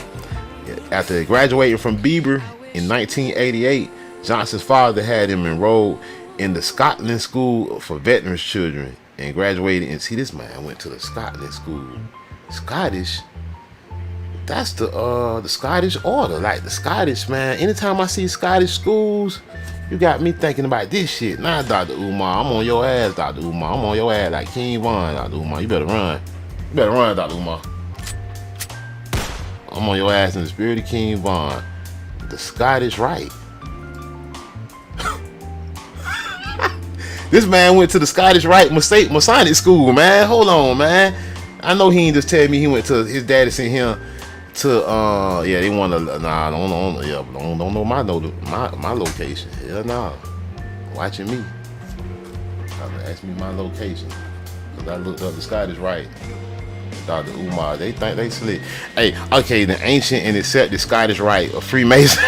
After graduating from Bieber in 1988, Johnson's father had him enrolled in the Scotland School for Veterans Children and graduated. And see, this man went to the Scotland School. Scottish? That's the Scottish order. Like the Scottish, man. Anytime I see Scottish schools, you got me thinking about this shit. Nah, Dr. Umar, I'm on your ass, Dr. Umar. I'm on your ass like King Von, Dr. Umar. You better run. You better run, Dr. Umar. I'm on your ass in the spirit of King Von. The Scottish Rite. This man went to the Scottish Rite Masonic school, man. Hold on, man. I know he ain't just tell me he went to his daddy sent him to they want to don't know my location. Hell no. Watching me. Ask me my location. Cause I looked up the Scottish Rite. Dr. Umar, they think they slick. Hey, okay, the ancient and accepted Scottish Rite of Freemason.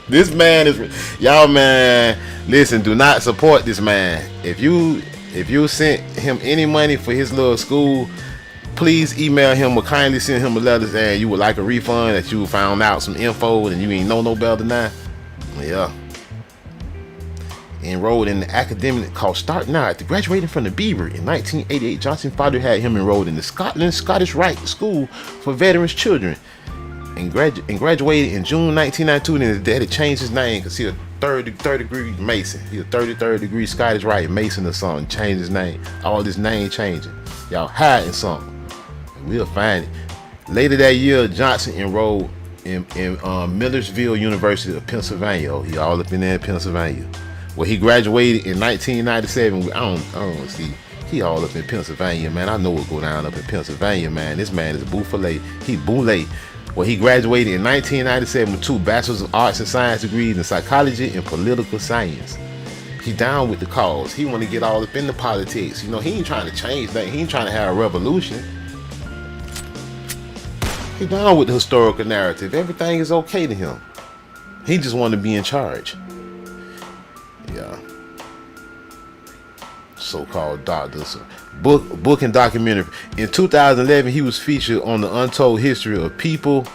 This man is, y'all, man, listen, do not support this man. If you sent him any money for his little school, please email him or kindly send him a letter saying you would like a refund, that you found out some info and you ain't know no better than that. Yeah. Enrolled in the academic called Start Now. After graduating from the Bieber in 1988, Johnson's father had him enrolled in the Scottish Rite School for Veterans Children and graduated in June 1992. And his daddy changed his name because he a third degree Mason. He a 33rd degree Scottish Rite Mason or something. Changed his name. All this name changing. Y'all hiding something. We'll find it. Later that year, Johnson enrolled in Millersville University of Pennsylvania. Oh, he all up in there in Pennsylvania. Well, he graduated in 1997. I don't see. He all up in Pennsylvania, man. I know what go down up in Pennsylvania, man. This man is Bouffalé. He boule. Well, he graduated in 1997 with 2 Bachelors of Arts and Science degrees in psychology and political science. He down with the cause. He want to get all up in the politics. You know, he ain't trying to change that. He ain't trying to have a revolution. He down with the historical narrative. Everything is okay to him. He just want to be in charge. Yeah. So-called doctors. Book and documentary. In 2011, he was featured on the Untold History of People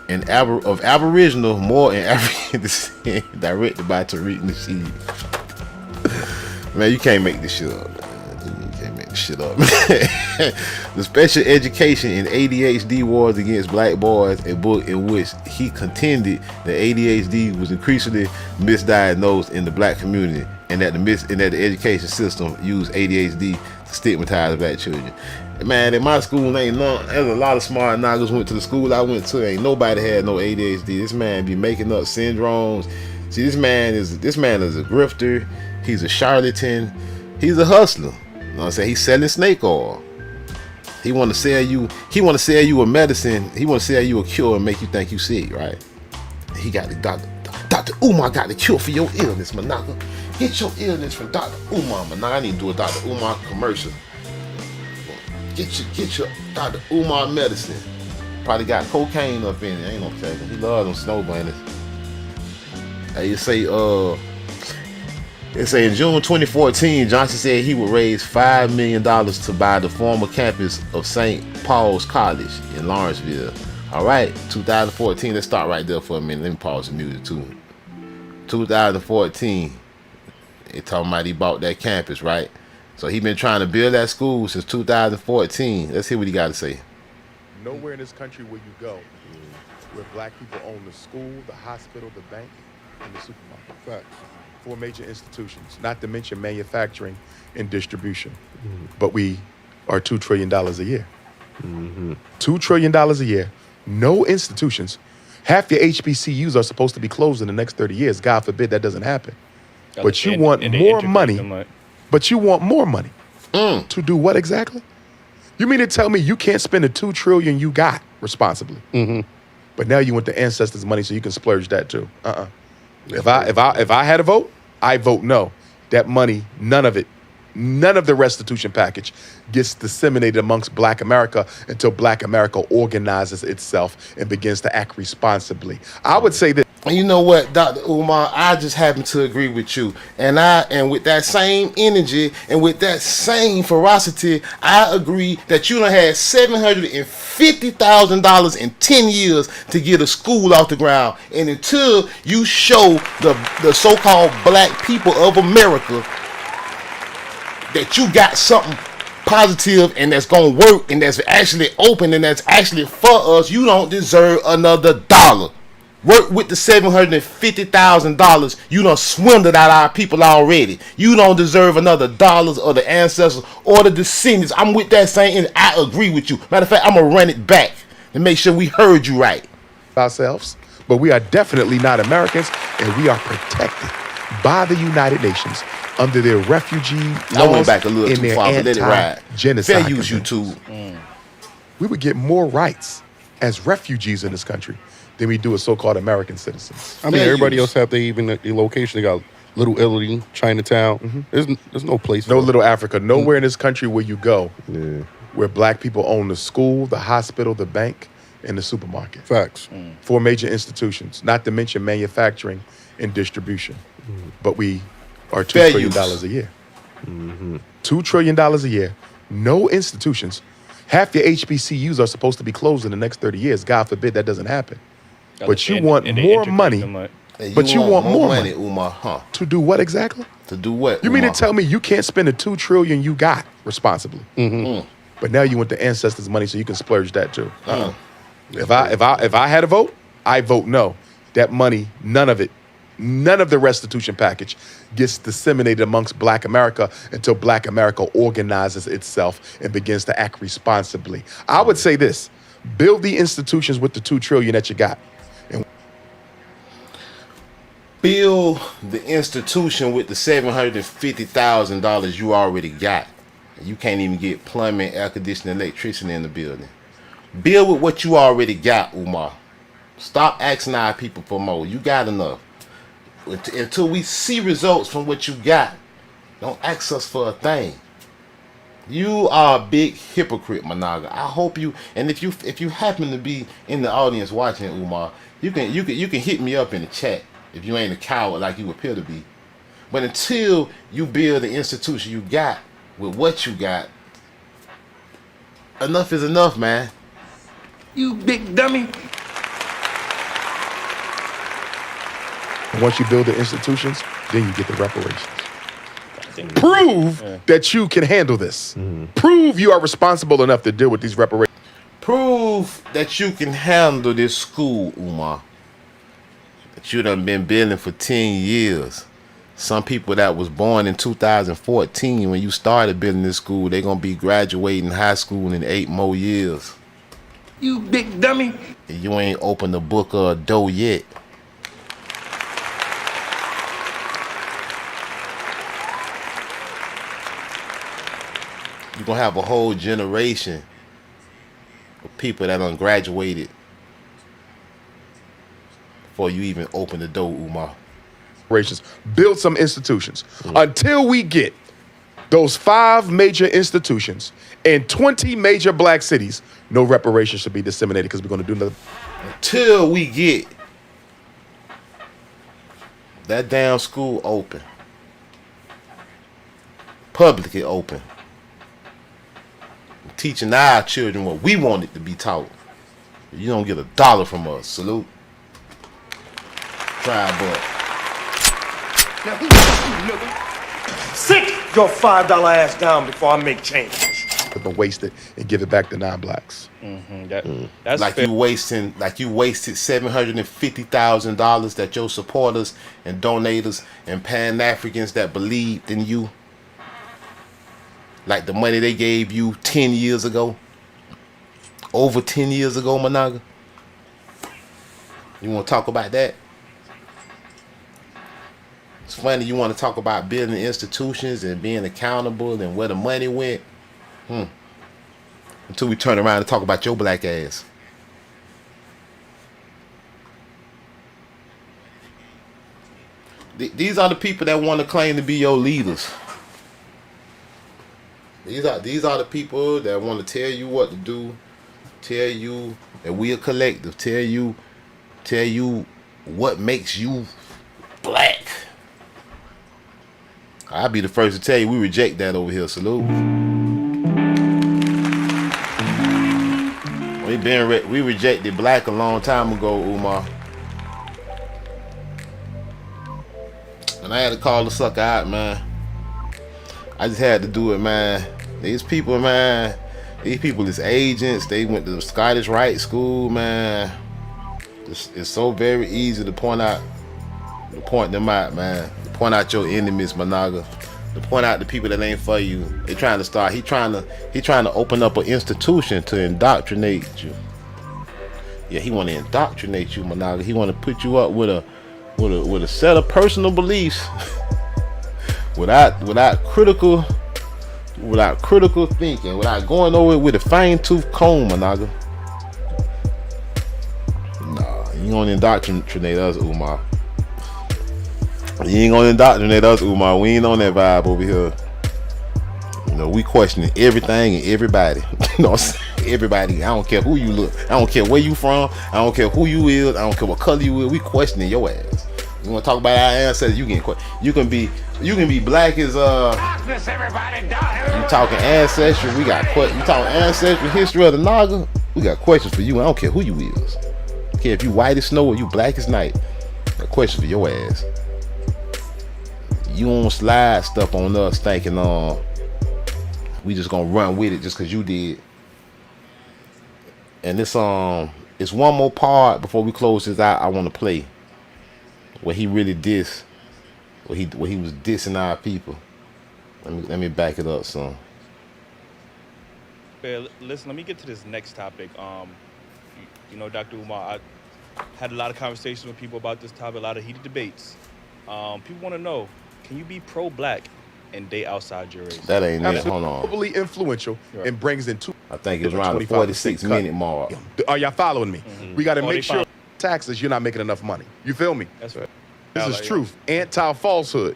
and of Aboriginal, Moor, and African Descent, directed by Tariq Nasheed. Man, you can't make this shit up, man. You can't make Shit up. The special education in ADHD wars against black boys, a book in which he contended that ADHD was increasingly misdiagnosed in the black community, and that the education system used ADHD to stigmatize black children. Man, in my school ain't none. There's a lot of smart niggas went to the school I went to. Ain't nobody had no ADHD. This man be making up syndromes. See, this man is a grifter. He's a charlatan. He's a hustler. You know what I'm saying? He's selling snake oil. He want to sell you a medicine. He want to sell you a cure and make you think you sick, right? He got the Dr. Umar got the cure for your illness, Manaka. Get your illness from Dr. Umar, Manaka. I need to do a Dr. Umar commercial. Get your Dr. Umar medicine. Probably got cocaine up in it. Ain't no faking. He loves them snow bunnies. Hey, it say in June 2014, Johnson said he would raise $5 million to buy the former campus of St. Paul's College in Lawrenceville. All right, 2014. Let's start right there for a minute. Let me pause the music too. 2014. They talking about he bought that campus, right? So he been trying to build that school since 2014. Let's hear what he got to say. Nowhere in this country will you go where black people own the school, the hospital, the bank, and the supermarket. Facts. 4 major institutions, not to mention manufacturing and distribution. But we are $2 trillion a year. $2 trillion a year. No institutions. Half your HBCUs are supposed to be closed in the next 30 years. God forbid that doesn't happen. But you want more money. But you want more money. To do what exactly? You mean to tell me you can't spend the $2 trillion you got responsibly? But now you want the ancestors' money so you can splurge that too. If I had a vote, I vote no. That money, none of the restitution package gets disseminated amongst black America until black America organizes itself and begins to act responsibly. I would say that. You know what, Dr. Umar, I just happen to agree with you. And with that same energy and with that same ferocity, I agree that you done had $750,000 in 10 years to get a school off the ground. And until you show the so-called black people of America that you got something positive and that's gonna work and that's actually open and that's actually for us, you don't deserve another dollar. Work with the $750,000 you done swindled out our people already. You don't deserve another dollars or the ancestors or the descendants. I'm with that saying, and I agree with you. Matter of fact, I'm gonna run it back to make sure we heard you right. Ourselves, but we are definitely not Americans, and we are protected by the United Nations under their refugee laws. I went back a little too far, but let it ride. Genocide. Fair use YouTube. We would get more rights as refugees in this country than we do as so-called American citizens. I mean, everybody else have the location. They got Little Italy, Chinatown. There's no place. No Little Africa. Nowhere in this country will you go where black people own the school, the hospital, the bank, and the supermarket. Facts. 4 major institutions, not to mention manufacturing and distribution. But we are $2 trillion a year. $2 trillion a year. No institutions. Half your HBCUs are supposed to be closed in the next 30 years. God forbid that doesn't happen. But you want more money. But you want more money, Umar, huh? To do what exactly? To do what? You mean to tell me you can't spend the $2 trillion you got responsibly? But now you want the ancestors' money so you can splurge that too. If I had a vote, I vote no. That money, none of the restitution package gets disseminated amongst black America until black America organizes itself and begins to act responsibly. I would say this: build the institutions with the $2 trillion that you got. Build the institution with the $750,000 you already got. You can't even get plumbing, air conditioning, electricity in the building. Build with what you already got, Umar. Stop asking our people for more. You got enough. Until we see results from what you got, don't ask us for a thing. You are a big hypocrite, Managa. I hope you, and if you happen to be in the audience watching, Umar, you can hit me up in the chat if you ain't a coward like you appear to be. But until you build the institution you got with what you got, enough is enough, man. You big dummy. Once you build the institutions, then you get the reparations. Prove that you can handle this. Prove you are responsible enough to deal with these reparations. Prove that you can handle this school, Umar. That you done been building for 10 years. Some people that was born in 2014 when you started building this school, they gonna be graduating high school in 8 more years. You big dummy. And you ain't opened the book of a door yet. You're gonna have a whole generation of people that done graduated before you even open the door, Umar. Build some institutions. Until we get those 5 major institutions in 20 major black cities, no reparations should be disseminated because we're going to do nothing. Until we get that damn school open, publicly open, teaching our children what we want it to be taught. You don't get $1 from us. Salute. Try, but. Now who you, nigga? Sit your $5 ass down before I make change. But waste it and give it back to non-blacks. That's like fair. you wasted $750,000 that your supporters and donators and Pan-Africans that believed in you, like the money they gave you 10 years ago, over 10 years ago, Managa. You want to talk about that? It's funny you want to talk about building institutions and being accountable and where the money went. Until we turn around and talk about your black ass. These are the people that want to claim to be your leaders. These are the people that want to tell you what to do, tell you that we a collective, tell you what makes you black. I'll be the first to tell you we reject that over here. Salute. We rejected black a long time ago, Umar. And I had to call the sucker out, man. I just had to do it, man. These people is agents. They went to the Scottish Rite School, man. It's so very easy to point them out, man. To point out your enemies, Managa. To point out the people that ain't for you. He trying to open up an institution to indoctrinate you. Yeah, he want to indoctrinate you, Managa. He want to put you up with a set of personal beliefs without critical thinking, without going over it with a fine-tooth comb, Managa. Nah, you gonna indoctrinate us, Umar. You ain't gonna indoctrinate us, Umar. We ain't on that vibe over here. You know, we questioning everything and everybody. You know what I'm saying? Everybody. I don't care who you look. I don't care where you from. I don't care who you is. I don't care what color you is. We questioning your ass. You wanna talk about our ancestors? You can be black as you talking ancestry. We got questions. You talking ancestry, history of the Naga. We got questions for you. I don't care who you is. I don't care if you white as snow or you black as night. Got questions for your ass. You don't slide stuff on us thinking we just gonna run with it just cause you did. And it's one more part before we close this out I wanna play. Where he really dissed. Where he was dissing our people. Let me back it up son. Listen, let me get to this next topic. You know, Dr. Umar, I had a lot of conversations with people about this topic, a lot of heated debates. People want to know, can you be pro-black and date outside your race? That ain't it. Hold on. Absolutely influential and brings in two. I think it's around the 46-minute mark. Are y'all following me? We got to make sure taxes, you're not making enough money. You feel me? That's right. This is truth. Anti-falsehood.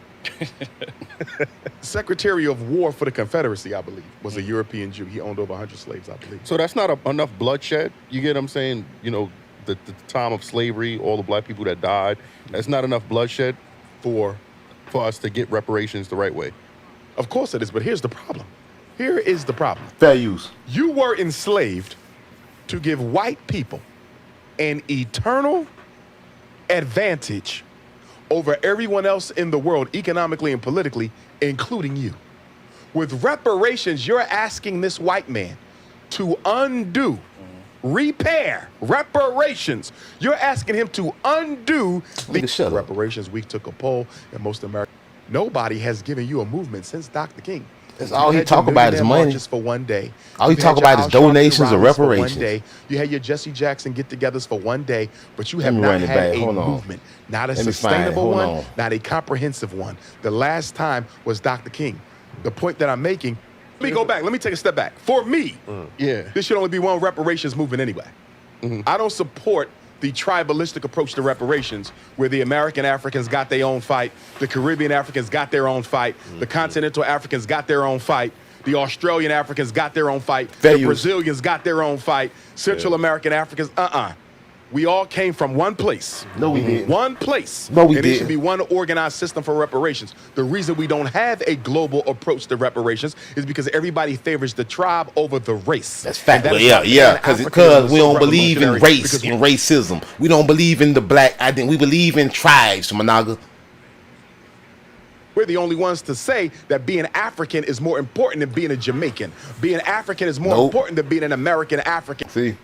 Secretary of War for the Confederacy, I believe, was a European Jew. He owned over 100 slaves, I believe. So that's not enough bloodshed? You get what I'm saying? You know, the time of slavery, all the black people that died, that's not enough bloodshed for us to get reparations the right way. Of course it is, but here's the problem. Here is the problem. Fair use. You were enslaved to give white people an eternal advantage over everyone else in the world, economically and politically, including you. With reparations, you're asking this white man to undo, repair reparations. You're asking him to undo the reparations. We took a poll, and most Americans, nobody has given you a movement since Dr. King. That's all he talk about is money. Just for one day. All he talk about is donations or reparations. One day. You had your Jesse Jackson get-togethers for one day, but you have not had a movement, not a sustainable one, not a comprehensive one. The last time was Dr. King. The point that I'm making, let me go back. Let me take a step back. For me, this should only be one reparations movement anyway. I don't support the tribalistic approach to reparations where the American Africans got their own fight, the Caribbean Africans got their own fight, the continental Africans got their own fight, the Australian Africans got their own fight, the Brazilians got their own fight, Central American Africans, We all came from one place. No, we didn't. One place. No, we didn't. And it should be one organized system for reparations. The reason we don't have a global approach to reparations is because everybody favors the tribe over the race. That's fact. Because we don't believe in race and racism. We don't believe in the black identity. We believe in tribes, Managa. We're the only ones to say that being African is more important than being a Jamaican. Being African is more important than being an American African. See,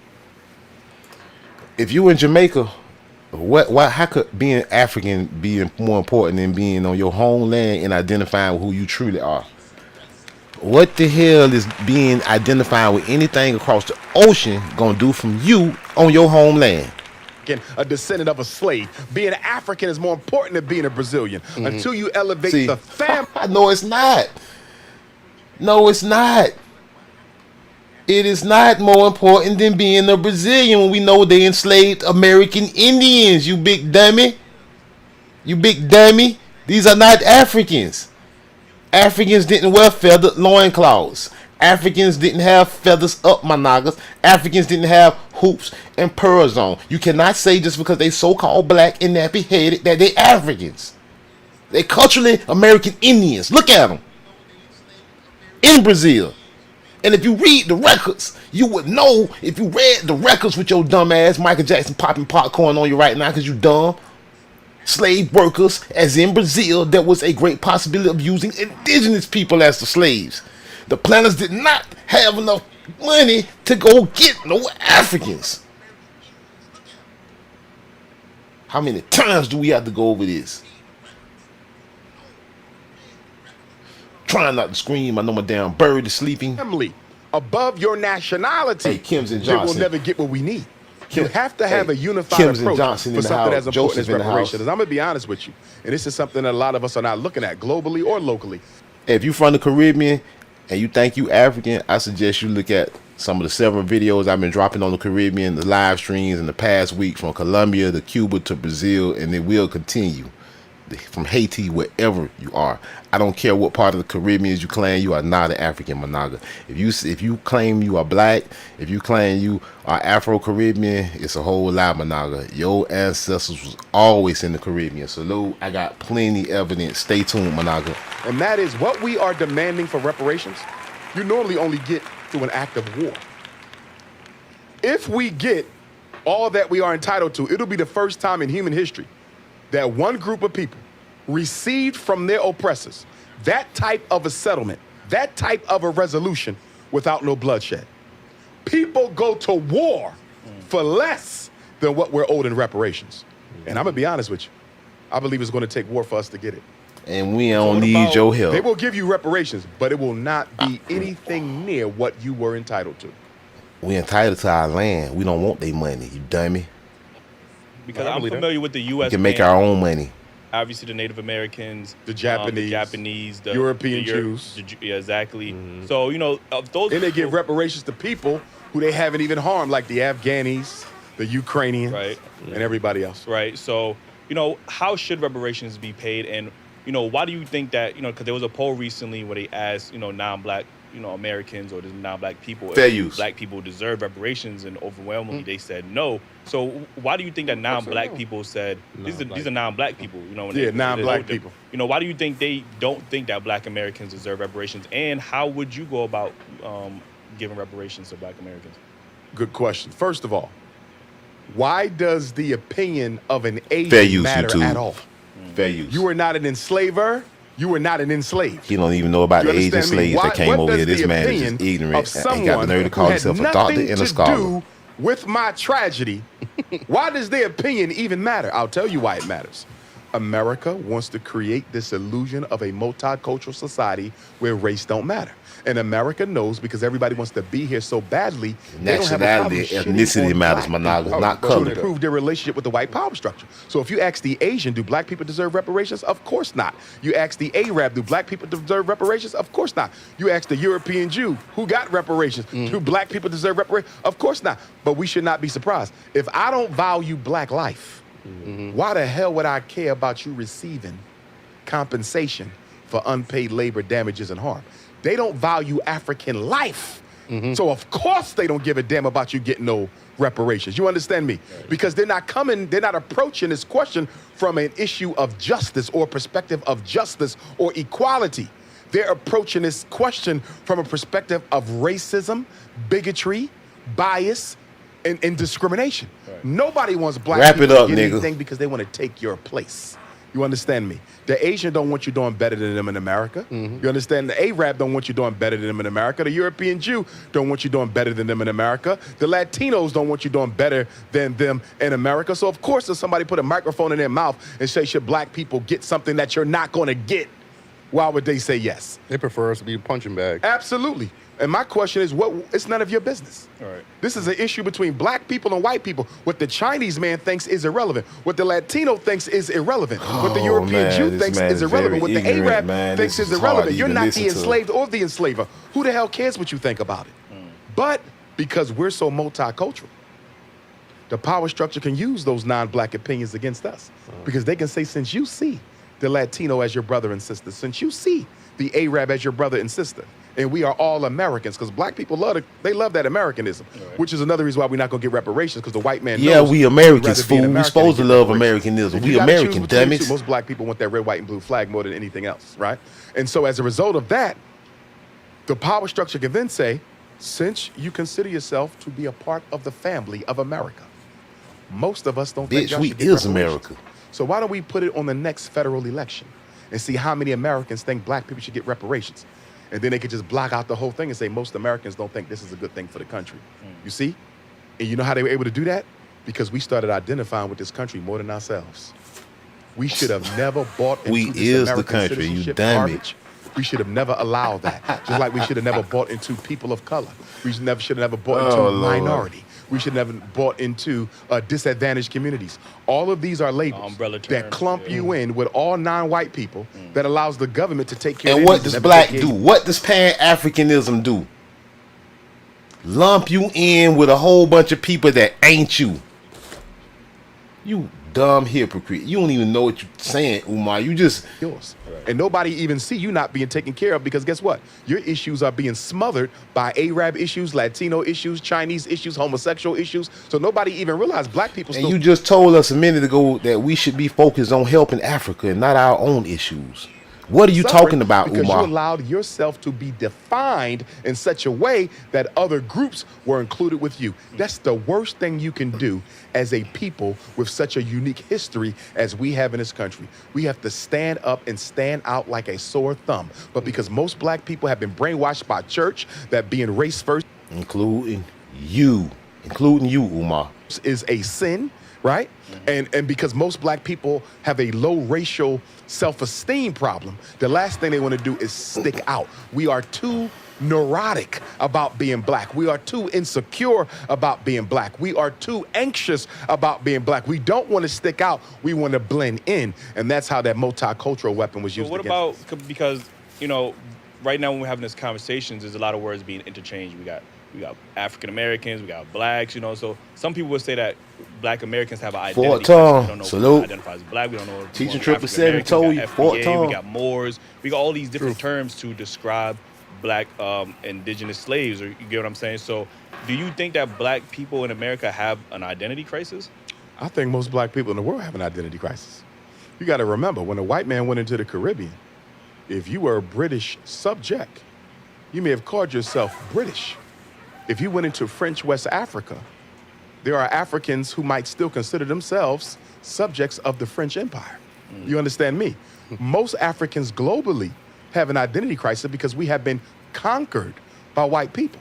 if you in Jamaica, how could being African be more important than being on your homeland and identifying with who you truly are? What the hell is being identified with anything across the ocean gonna do from you on your homeland? A descendant of a slave. Being African is more important than being a Brazilian. Until you elevate the family. No, it's not. No, it's not. It is not more important than being a Brazilian when we know they enslaved American Indians, you big dummy. You big dummy. These are not Africans. Africans didn't wear feathered loincloths. Africans didn't have feathers up my nagas. Africans didn't have hoops and pearls on. You cannot say just because they so-called black and nappy-headed that they Africans. They culturally American Indians. Look at them. In Brazil. And if you read the records, you would know if you read the records with your dumb ass, Michael Jackson popping popcorn on you right now because you dumb. Slave workers, as in Brazil, there was a great possibility of using indigenous people as the slaves. The planters did not have enough money to go get no Africans. How many times do we have to go over this? Trying not to scream. I know my damn bird is sleeping. Family above your nationality. Hey, Kims and Johnson. We'll never get what we need. You have to have a unified approach for something as important as reparations. I'm going to be honest with you, and this is something that a lot of us are not looking at globally or locally. If you're from the Caribbean and you think you African, I suggest you look at some of the several videos I've been dropping on the Caribbean, the live streams in the past week from Colombia to Cuba to Brazil, and it will continue from Haiti, wherever you are. I don't care what part of the Caribbean you claim, you are not an African Managa. If you claim you are black, if you claim you are Afro-Caribbean, it's a whole lot, Managa. Your ancestors was always in the Caribbean. So I got plenty evidence. Stay tuned, Managa. And that is what we are demanding for reparations. You normally only get through an act of war. If we get all that we are entitled to, it'll be the first time in human history that one group of people received from their oppressors that type of a settlement, that type of a resolution without no bloodshed. People go to war for less than what we're owed in reparations. And I'm going to be honest with you. I believe it's going to take war for us to get it. And we don't need your help. They will give you reparations, but it will not be anything near what you were entitled to. We entitled to our land. We don't want their money, you dummy. Because I'm familiar with the U.S. We can make our own money. Obviously, the Native Americans, the Japanese, the European Jews. Yeah, exactly. So, of those. And they give reparations to people who they haven't even harmed, like the Afghanis, the Ukrainians, and everybody else. Right. So, how should reparations be paid? And, why do you think that, because there was a poll recently where they asked, non-black, Americans or the non-black people, if black people deserve reparations, and overwhelmingly they said no. So why do you think that non-black people said these are non-black people? Non-black people. Why do you think they don't think that black Americans deserve reparations? And how would you go about giving reparations to black Americans? Good question. First of all, why does the opinion of an Asian matter at all? Fair use. You are not an enslaver. You were not an enslaved. He don't even know about You the Asian understand me? slaves that came What over does here. This the man is opinion just ignorant of and got the someone nerve to who call had himself a doctor nothing and a to scholar. do with my tragedy, why does their opinion even matter? I'll tell you why it matters. America wants to create this illusion of a multicultural society where race don't matter. And America knows, because everybody wants to be here so badly, they don't have a problem Nationality, shitting ethnicity on matters, black Managa, people not to color. improve their relationship with the white power structure. So if you ask the Asian, do black people deserve reparations? Of course not. You ask the Arab, do black people deserve reparations? Of course not. You ask the European Jew, who got reparations? Do black people deserve reparations? Of course not. But we should not be surprised. If I don't value black life, why the hell would I care about you receiving compensation for unpaid labor, damages, and harm? They don't value African life. So of course they don't give a damn about you getting no reparations. You understand me? Because they're not approaching this question from an issue of justice or perspective of justice or equality. They're approaching this question from a perspective of racism, bigotry, bias, and discrimination. Nobody wants black people to get anything because they want to take your place. You understand me? The Asian don't want you doing better than them in America. You understand? The Arab don't want you doing better than them in America. The European Jew don't want you doing better than them in America. The Latinos don't want you doing better than them in America. So of course, if somebody put a microphone in their mouth and say, should black people get something that you're not going to get, why would they say yes? They prefer us to be a punching bag. Absolutely. And my question is, it's none of your business. All right. This is an issue between black people and white people. What the Chinese man thinks is irrelevant. What the Latino thinks is irrelevant. What the European Jew thinks is irrelevant. What the Arab thinks is irrelevant. You're not the enslaved or the enslaver. Who the hell cares what you think about it? But because we're so multicultural, the power structure can use those non-black opinions against us. Because they can say, since you see the Latino as your brother and sister, since you see the Arab as your brother and sister, and we are all Americans, because black people love that Americanism, which is another reason why we're not going to get reparations, because the white man knows we Americans, fool. We supposed to love Americanism. We American, damn it. Most black people want that red, white, and blue flag more than anything else, right? And so as a result of that, the power structure can then say, since you consider yourself to be a part of the family of America, most of us don't think y'all should get reparations. America. So why don't we put it on the next federal election and see how many Americans think black people should get reparations? And then they could just block out the whole thing and say most Americans don't think this is a good thing for the country. You see? And you know how they were able to do that? Because we started identifying with this country more than ourselves. We should have never bought into this American citizenship garbage. We should have never allowed that. Just like we should have never bought into people of color. We should have never bought into minority. We should have never bought into disadvantaged communities. All of these are labels that clump you in with all non-white people that allows the government to take care of it. And what does black do? What does Pan-Africanism do? Lump you in with a whole bunch of people that ain't you. You dumb hypocrite. You don't even know what you're saying, Umar. You just... yours. And nobody even see you not being taken care of, because guess what? Your issues are being smothered by Arab issues, Latino issues, Chinese issues, homosexual issues. So nobody even realized black people still... And you just told us a minute ago that we should be focused on helping Africa and not our own issues. What are you talking about, because Umar? You allowed yourself to be defined in such a way that other groups were included with you. That's the worst thing you can do as a people with such a unique history as we have in this country. We have to stand up and stand out like a sore thumb. But because most black people have been brainwashed by church that being race first, including you, Umar, is a sin, right? And because most black people have a low racial self-esteem problem, the last thing they want to do is stick out. We are too neurotic about being black. We are too insecure about being black. We are too anxious about being black. We don't want to stick out. We want to blend in. And that's how that multicultural weapon was used against us. Because, right now when we're having this conversations, there's a lot of words being interchanged. We got African Americans, we got blacks, so some people would say that black Americans have an identity. Fort Tom, we don't know salute. who identifies as black. We don't know. Teaching 777 told you, Fort Tom. We got Moors. We got all these different terms to describe black indigenous slaves, or you get what I'm saying? So do you think that black people in America have an identity crisis? I think most black people in the world have an identity crisis. You got to remember, when a white man went into the Caribbean, if you were a British subject, you may have called yourself British. If you went into French West Africa, there are Africans who might still consider themselves subjects of the French Empire. You understand me? Most Africans globally have an identity crisis because we have been conquered by white people.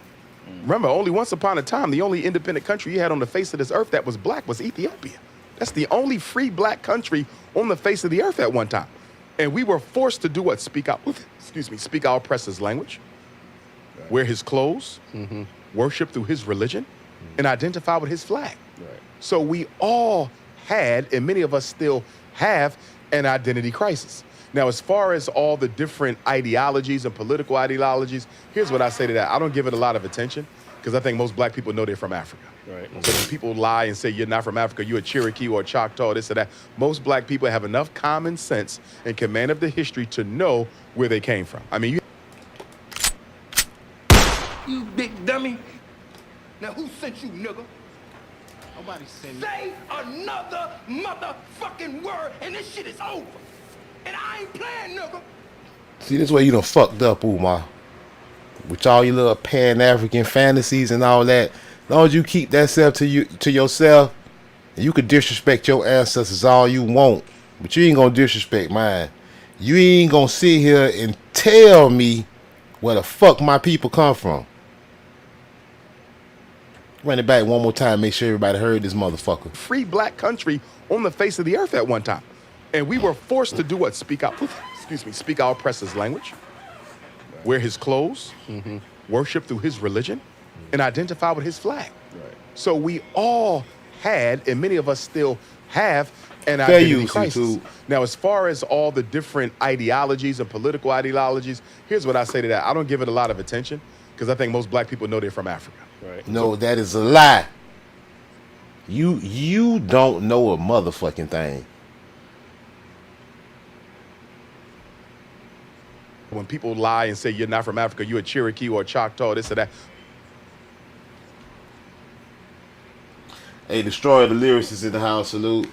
Remember, only once upon a time, the only independent country you had on the face of this earth that was black was Ethiopia. That's the only free black country on the face of the earth at one time. And we were forced to do what? Speak our oppressor's language, wear his clothes, worship through his religion, and identify with his flag. So we all had, and many of us still have, an identity crisis. Now, as far as all the different ideologies and political ideologies, here's what I say to that. I don't give it a lot of attention because I think most black people know they're from Africa. Right. So when people lie and say you're not from Africa, you're a Cherokee or a Choctaw, this or that, most black people have enough common sense and command of the history to know where they came from. I mean, You big dummy. Now who sent you, nigga? Nobody sent me. Say another motherfucking word and this shit is over. And I ain't playing, nigga. See, this way you done fucked up, Umar. With all your little Pan-African fantasies and all that. As long as you keep that self to yourself, you could disrespect your ancestors all you want, but you ain't gonna disrespect mine. You ain't gonna sit here and tell me where the fuck my people come from. Run it back one more time, make sure everybody heard this motherfucker. Free black country on the face of the earth at one time. And we were forced to do what? Speak our oppressor's language, wear his clothes, worship through his religion, and identify with his flag. So we all had, and many of us still have, an identity crisis. Now, as far as all the different ideologies and political ideologies, here's what I say to that. I don't give it a lot of attention because I think most black people know they're from Africa. Right. No, that is a lie. You don't know a motherfucking thing. When people lie and say you're not from Africa, you're a Cherokee or a Choctaw, this or that. Hey, Destroyer the Lyricist in the house, salute.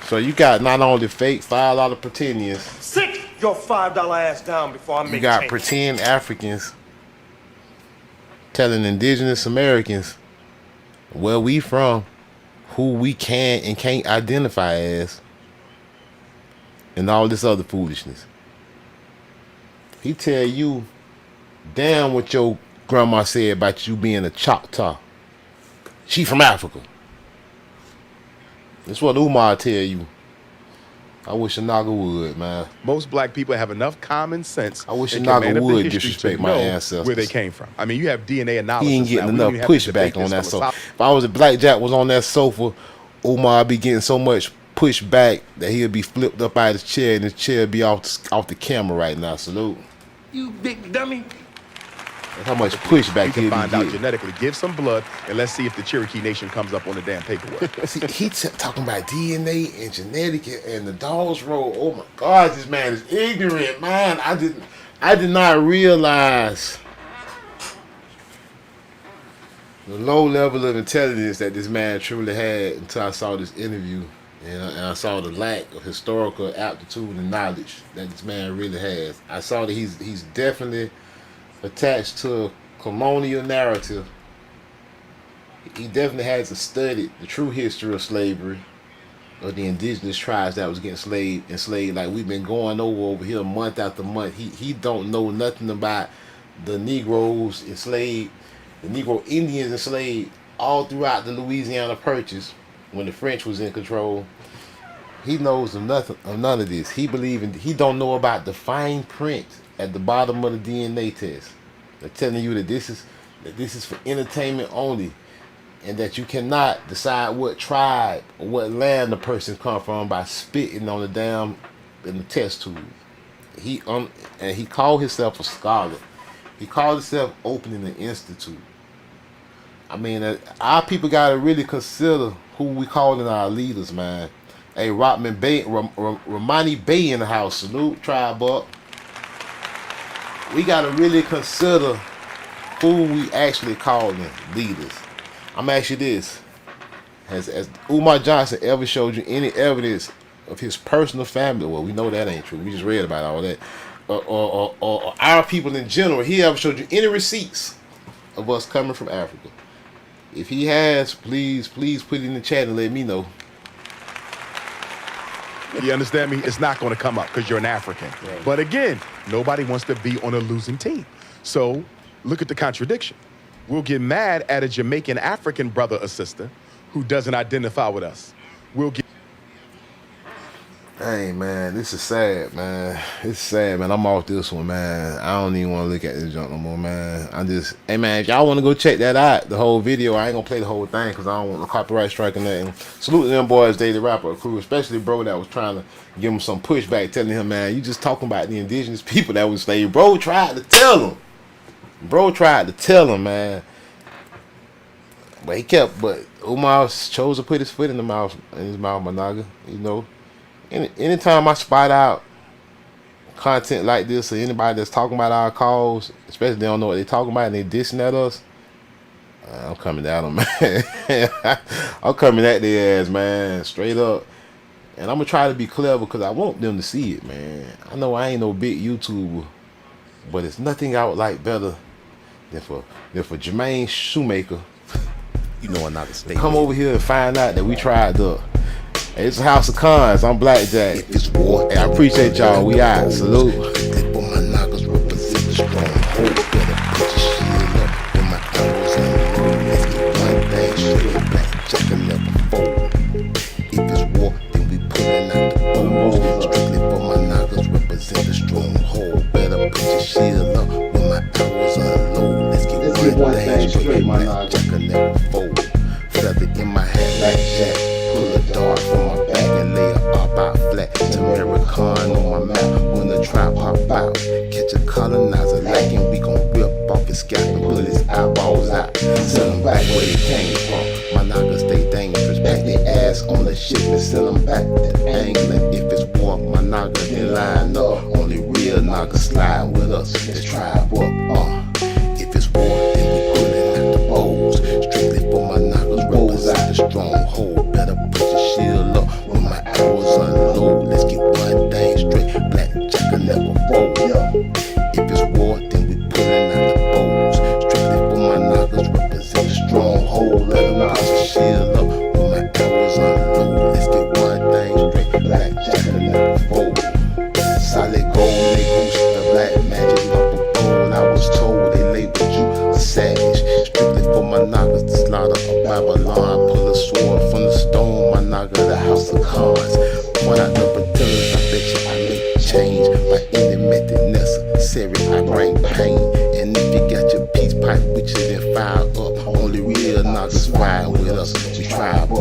So you got not only fake $5 pretendians. Sit your $5 ass down before I make You got change. pretend Africans telling indigenous Americans where we from, who we can and can't identify as, and all this other foolishness. He tell you damn what your grandma said about you being a Choctaw. She from Africa. That's what Umar tell you. I wish a Naga would, man. Most black people have enough common sense. I wish a and Naga command of the would history disrespect to my know ancestors. where they came from. I mean, you have DNA analysis. He ain't getting now. enough pushback on that sofa. If I was a blackjack was on that sofa, Umar would be getting so much pushback that he'll be flipped up out of his chair and his chair be off the camera right now. Salute. You big dummy. That's how much pushback You can he'll be find out getting. genetically. Give some blood and let's see if the Cherokee Nation comes up on the damn paperwork. See, he talking about DNA and genetic and the dog's roll. Oh my God, this man is ignorant, man. I did not realize the low level of intelligence that this man truly had until I saw this interview and I saw the lack of historical aptitude and knowledge that this man really has. I saw that he's definitely attached to a colonial narrative. He definitely hasn't studied the true history of slavery, of the indigenous tribes that was getting enslaved like we've been going over here month after month. He don't know nothing about the Negroes enslaved, the Negro Indians enslaved all throughout the Louisiana Purchase when the French was in control. He knows of none of this. He don't know about the fine print at the bottom of the DNA test. They're telling you that this is for entertainment only, and that you cannot decide what tribe or what land the person come from by spitting on in the test tube. And he called himself a scholar. He called himself opening an institute. I mean, our people gotta really consider who we calling our leaders, man. Hey, Romani Bay in the house. Salute, tribe up. We gotta really consider who we actually calling leaders. I'm gonna ask you this: Has Umar Johnson ever showed you any evidence of his personal family? Well, we know that ain't true. We just read about all that. Or our people in general. He ever showed you any receipts of us coming from Africa? If he has, please put it in the chat and let me know. You understand me? It's not going to come up because you're an African. Right. But again, nobody wants to be on a losing team. So look at the contradiction. We'll get mad at a Jamaican African brother or sister who doesn't identify with us. We'll get. Hey, man, this is sad, man. It's sad, man. I'm off this one, man. I don't even want to look at this junk no more, man. Hey, man, if y'all want to go check that out, the whole video, I ain't going to play the whole thing because I don't want the copyright strike or nothing. Salute to them boys, Daily Rapper crew, especially bro that was trying to give him some pushback, telling him, man, you just talking about the indigenous people that was slaves. Bro tried to tell him, man. But Umar chose to put his foot in his mouth, my nigga, you know. Anytime I spot out content like this or anybody that's talking about our cause, especially they don't know what they're talking about and they dissing at us, I'm coming at them, man. I'm coming at their ass, man, straight up. And I'm going to try to be clever because I want them to see it, man. I know I ain't no big YouTuber, but it's nothing I would like better than for Jermaine Shoemaker, you know, another state. Come over here and find out that we tried to. Hey, it's a House of Cons. I'm Blackjack. It's war. Hey, I appreciate y'all. We out. Salute. If it's war, then we pulling out the bows. Strictly for my knockers, represent the stronghold. Better put your shield up when my arrows unload. Let's get one thing straight. Blackjack will never fold. Feather in my hat like Jack. Pull a dart from my back and lay it up out flat. American on my map when the trap hop out. Catch a colonizer lacking, we gon' rip off his scalp and pull his eyeballs out. Send them back where they came from. My knockers stay dangerous. Back their ass on the ship and send them back to England. If it's war, my knockers then line up. Only real knockers slide with us. Let's tribe up. If it's war, then we pullin' out the bows. Strictly for my knockers, represent the stronghold. Better put your shield up when my arrows unload. Let's get one thing straight. Blackjack will never fold. If it's war, then we pullin' out the bows. Strictly for my knockers, represent the stronghold. Let them put your shield up when my arrows unload. Let's get one thing straight. Blackjack will never fold. Solid gold, they goose, the black magic lump of gold. I was told they labeled you a savage. Strictly for my knockers to slaughter a Babylon. Pull a sword from the stone, my knocker, the House of Cons. Point out the battalions, I bet you I make change. By any method necessary, I bring pain. And if you got your peace pipe with you, then fire up. Only real knockers fire with us, we tribe up.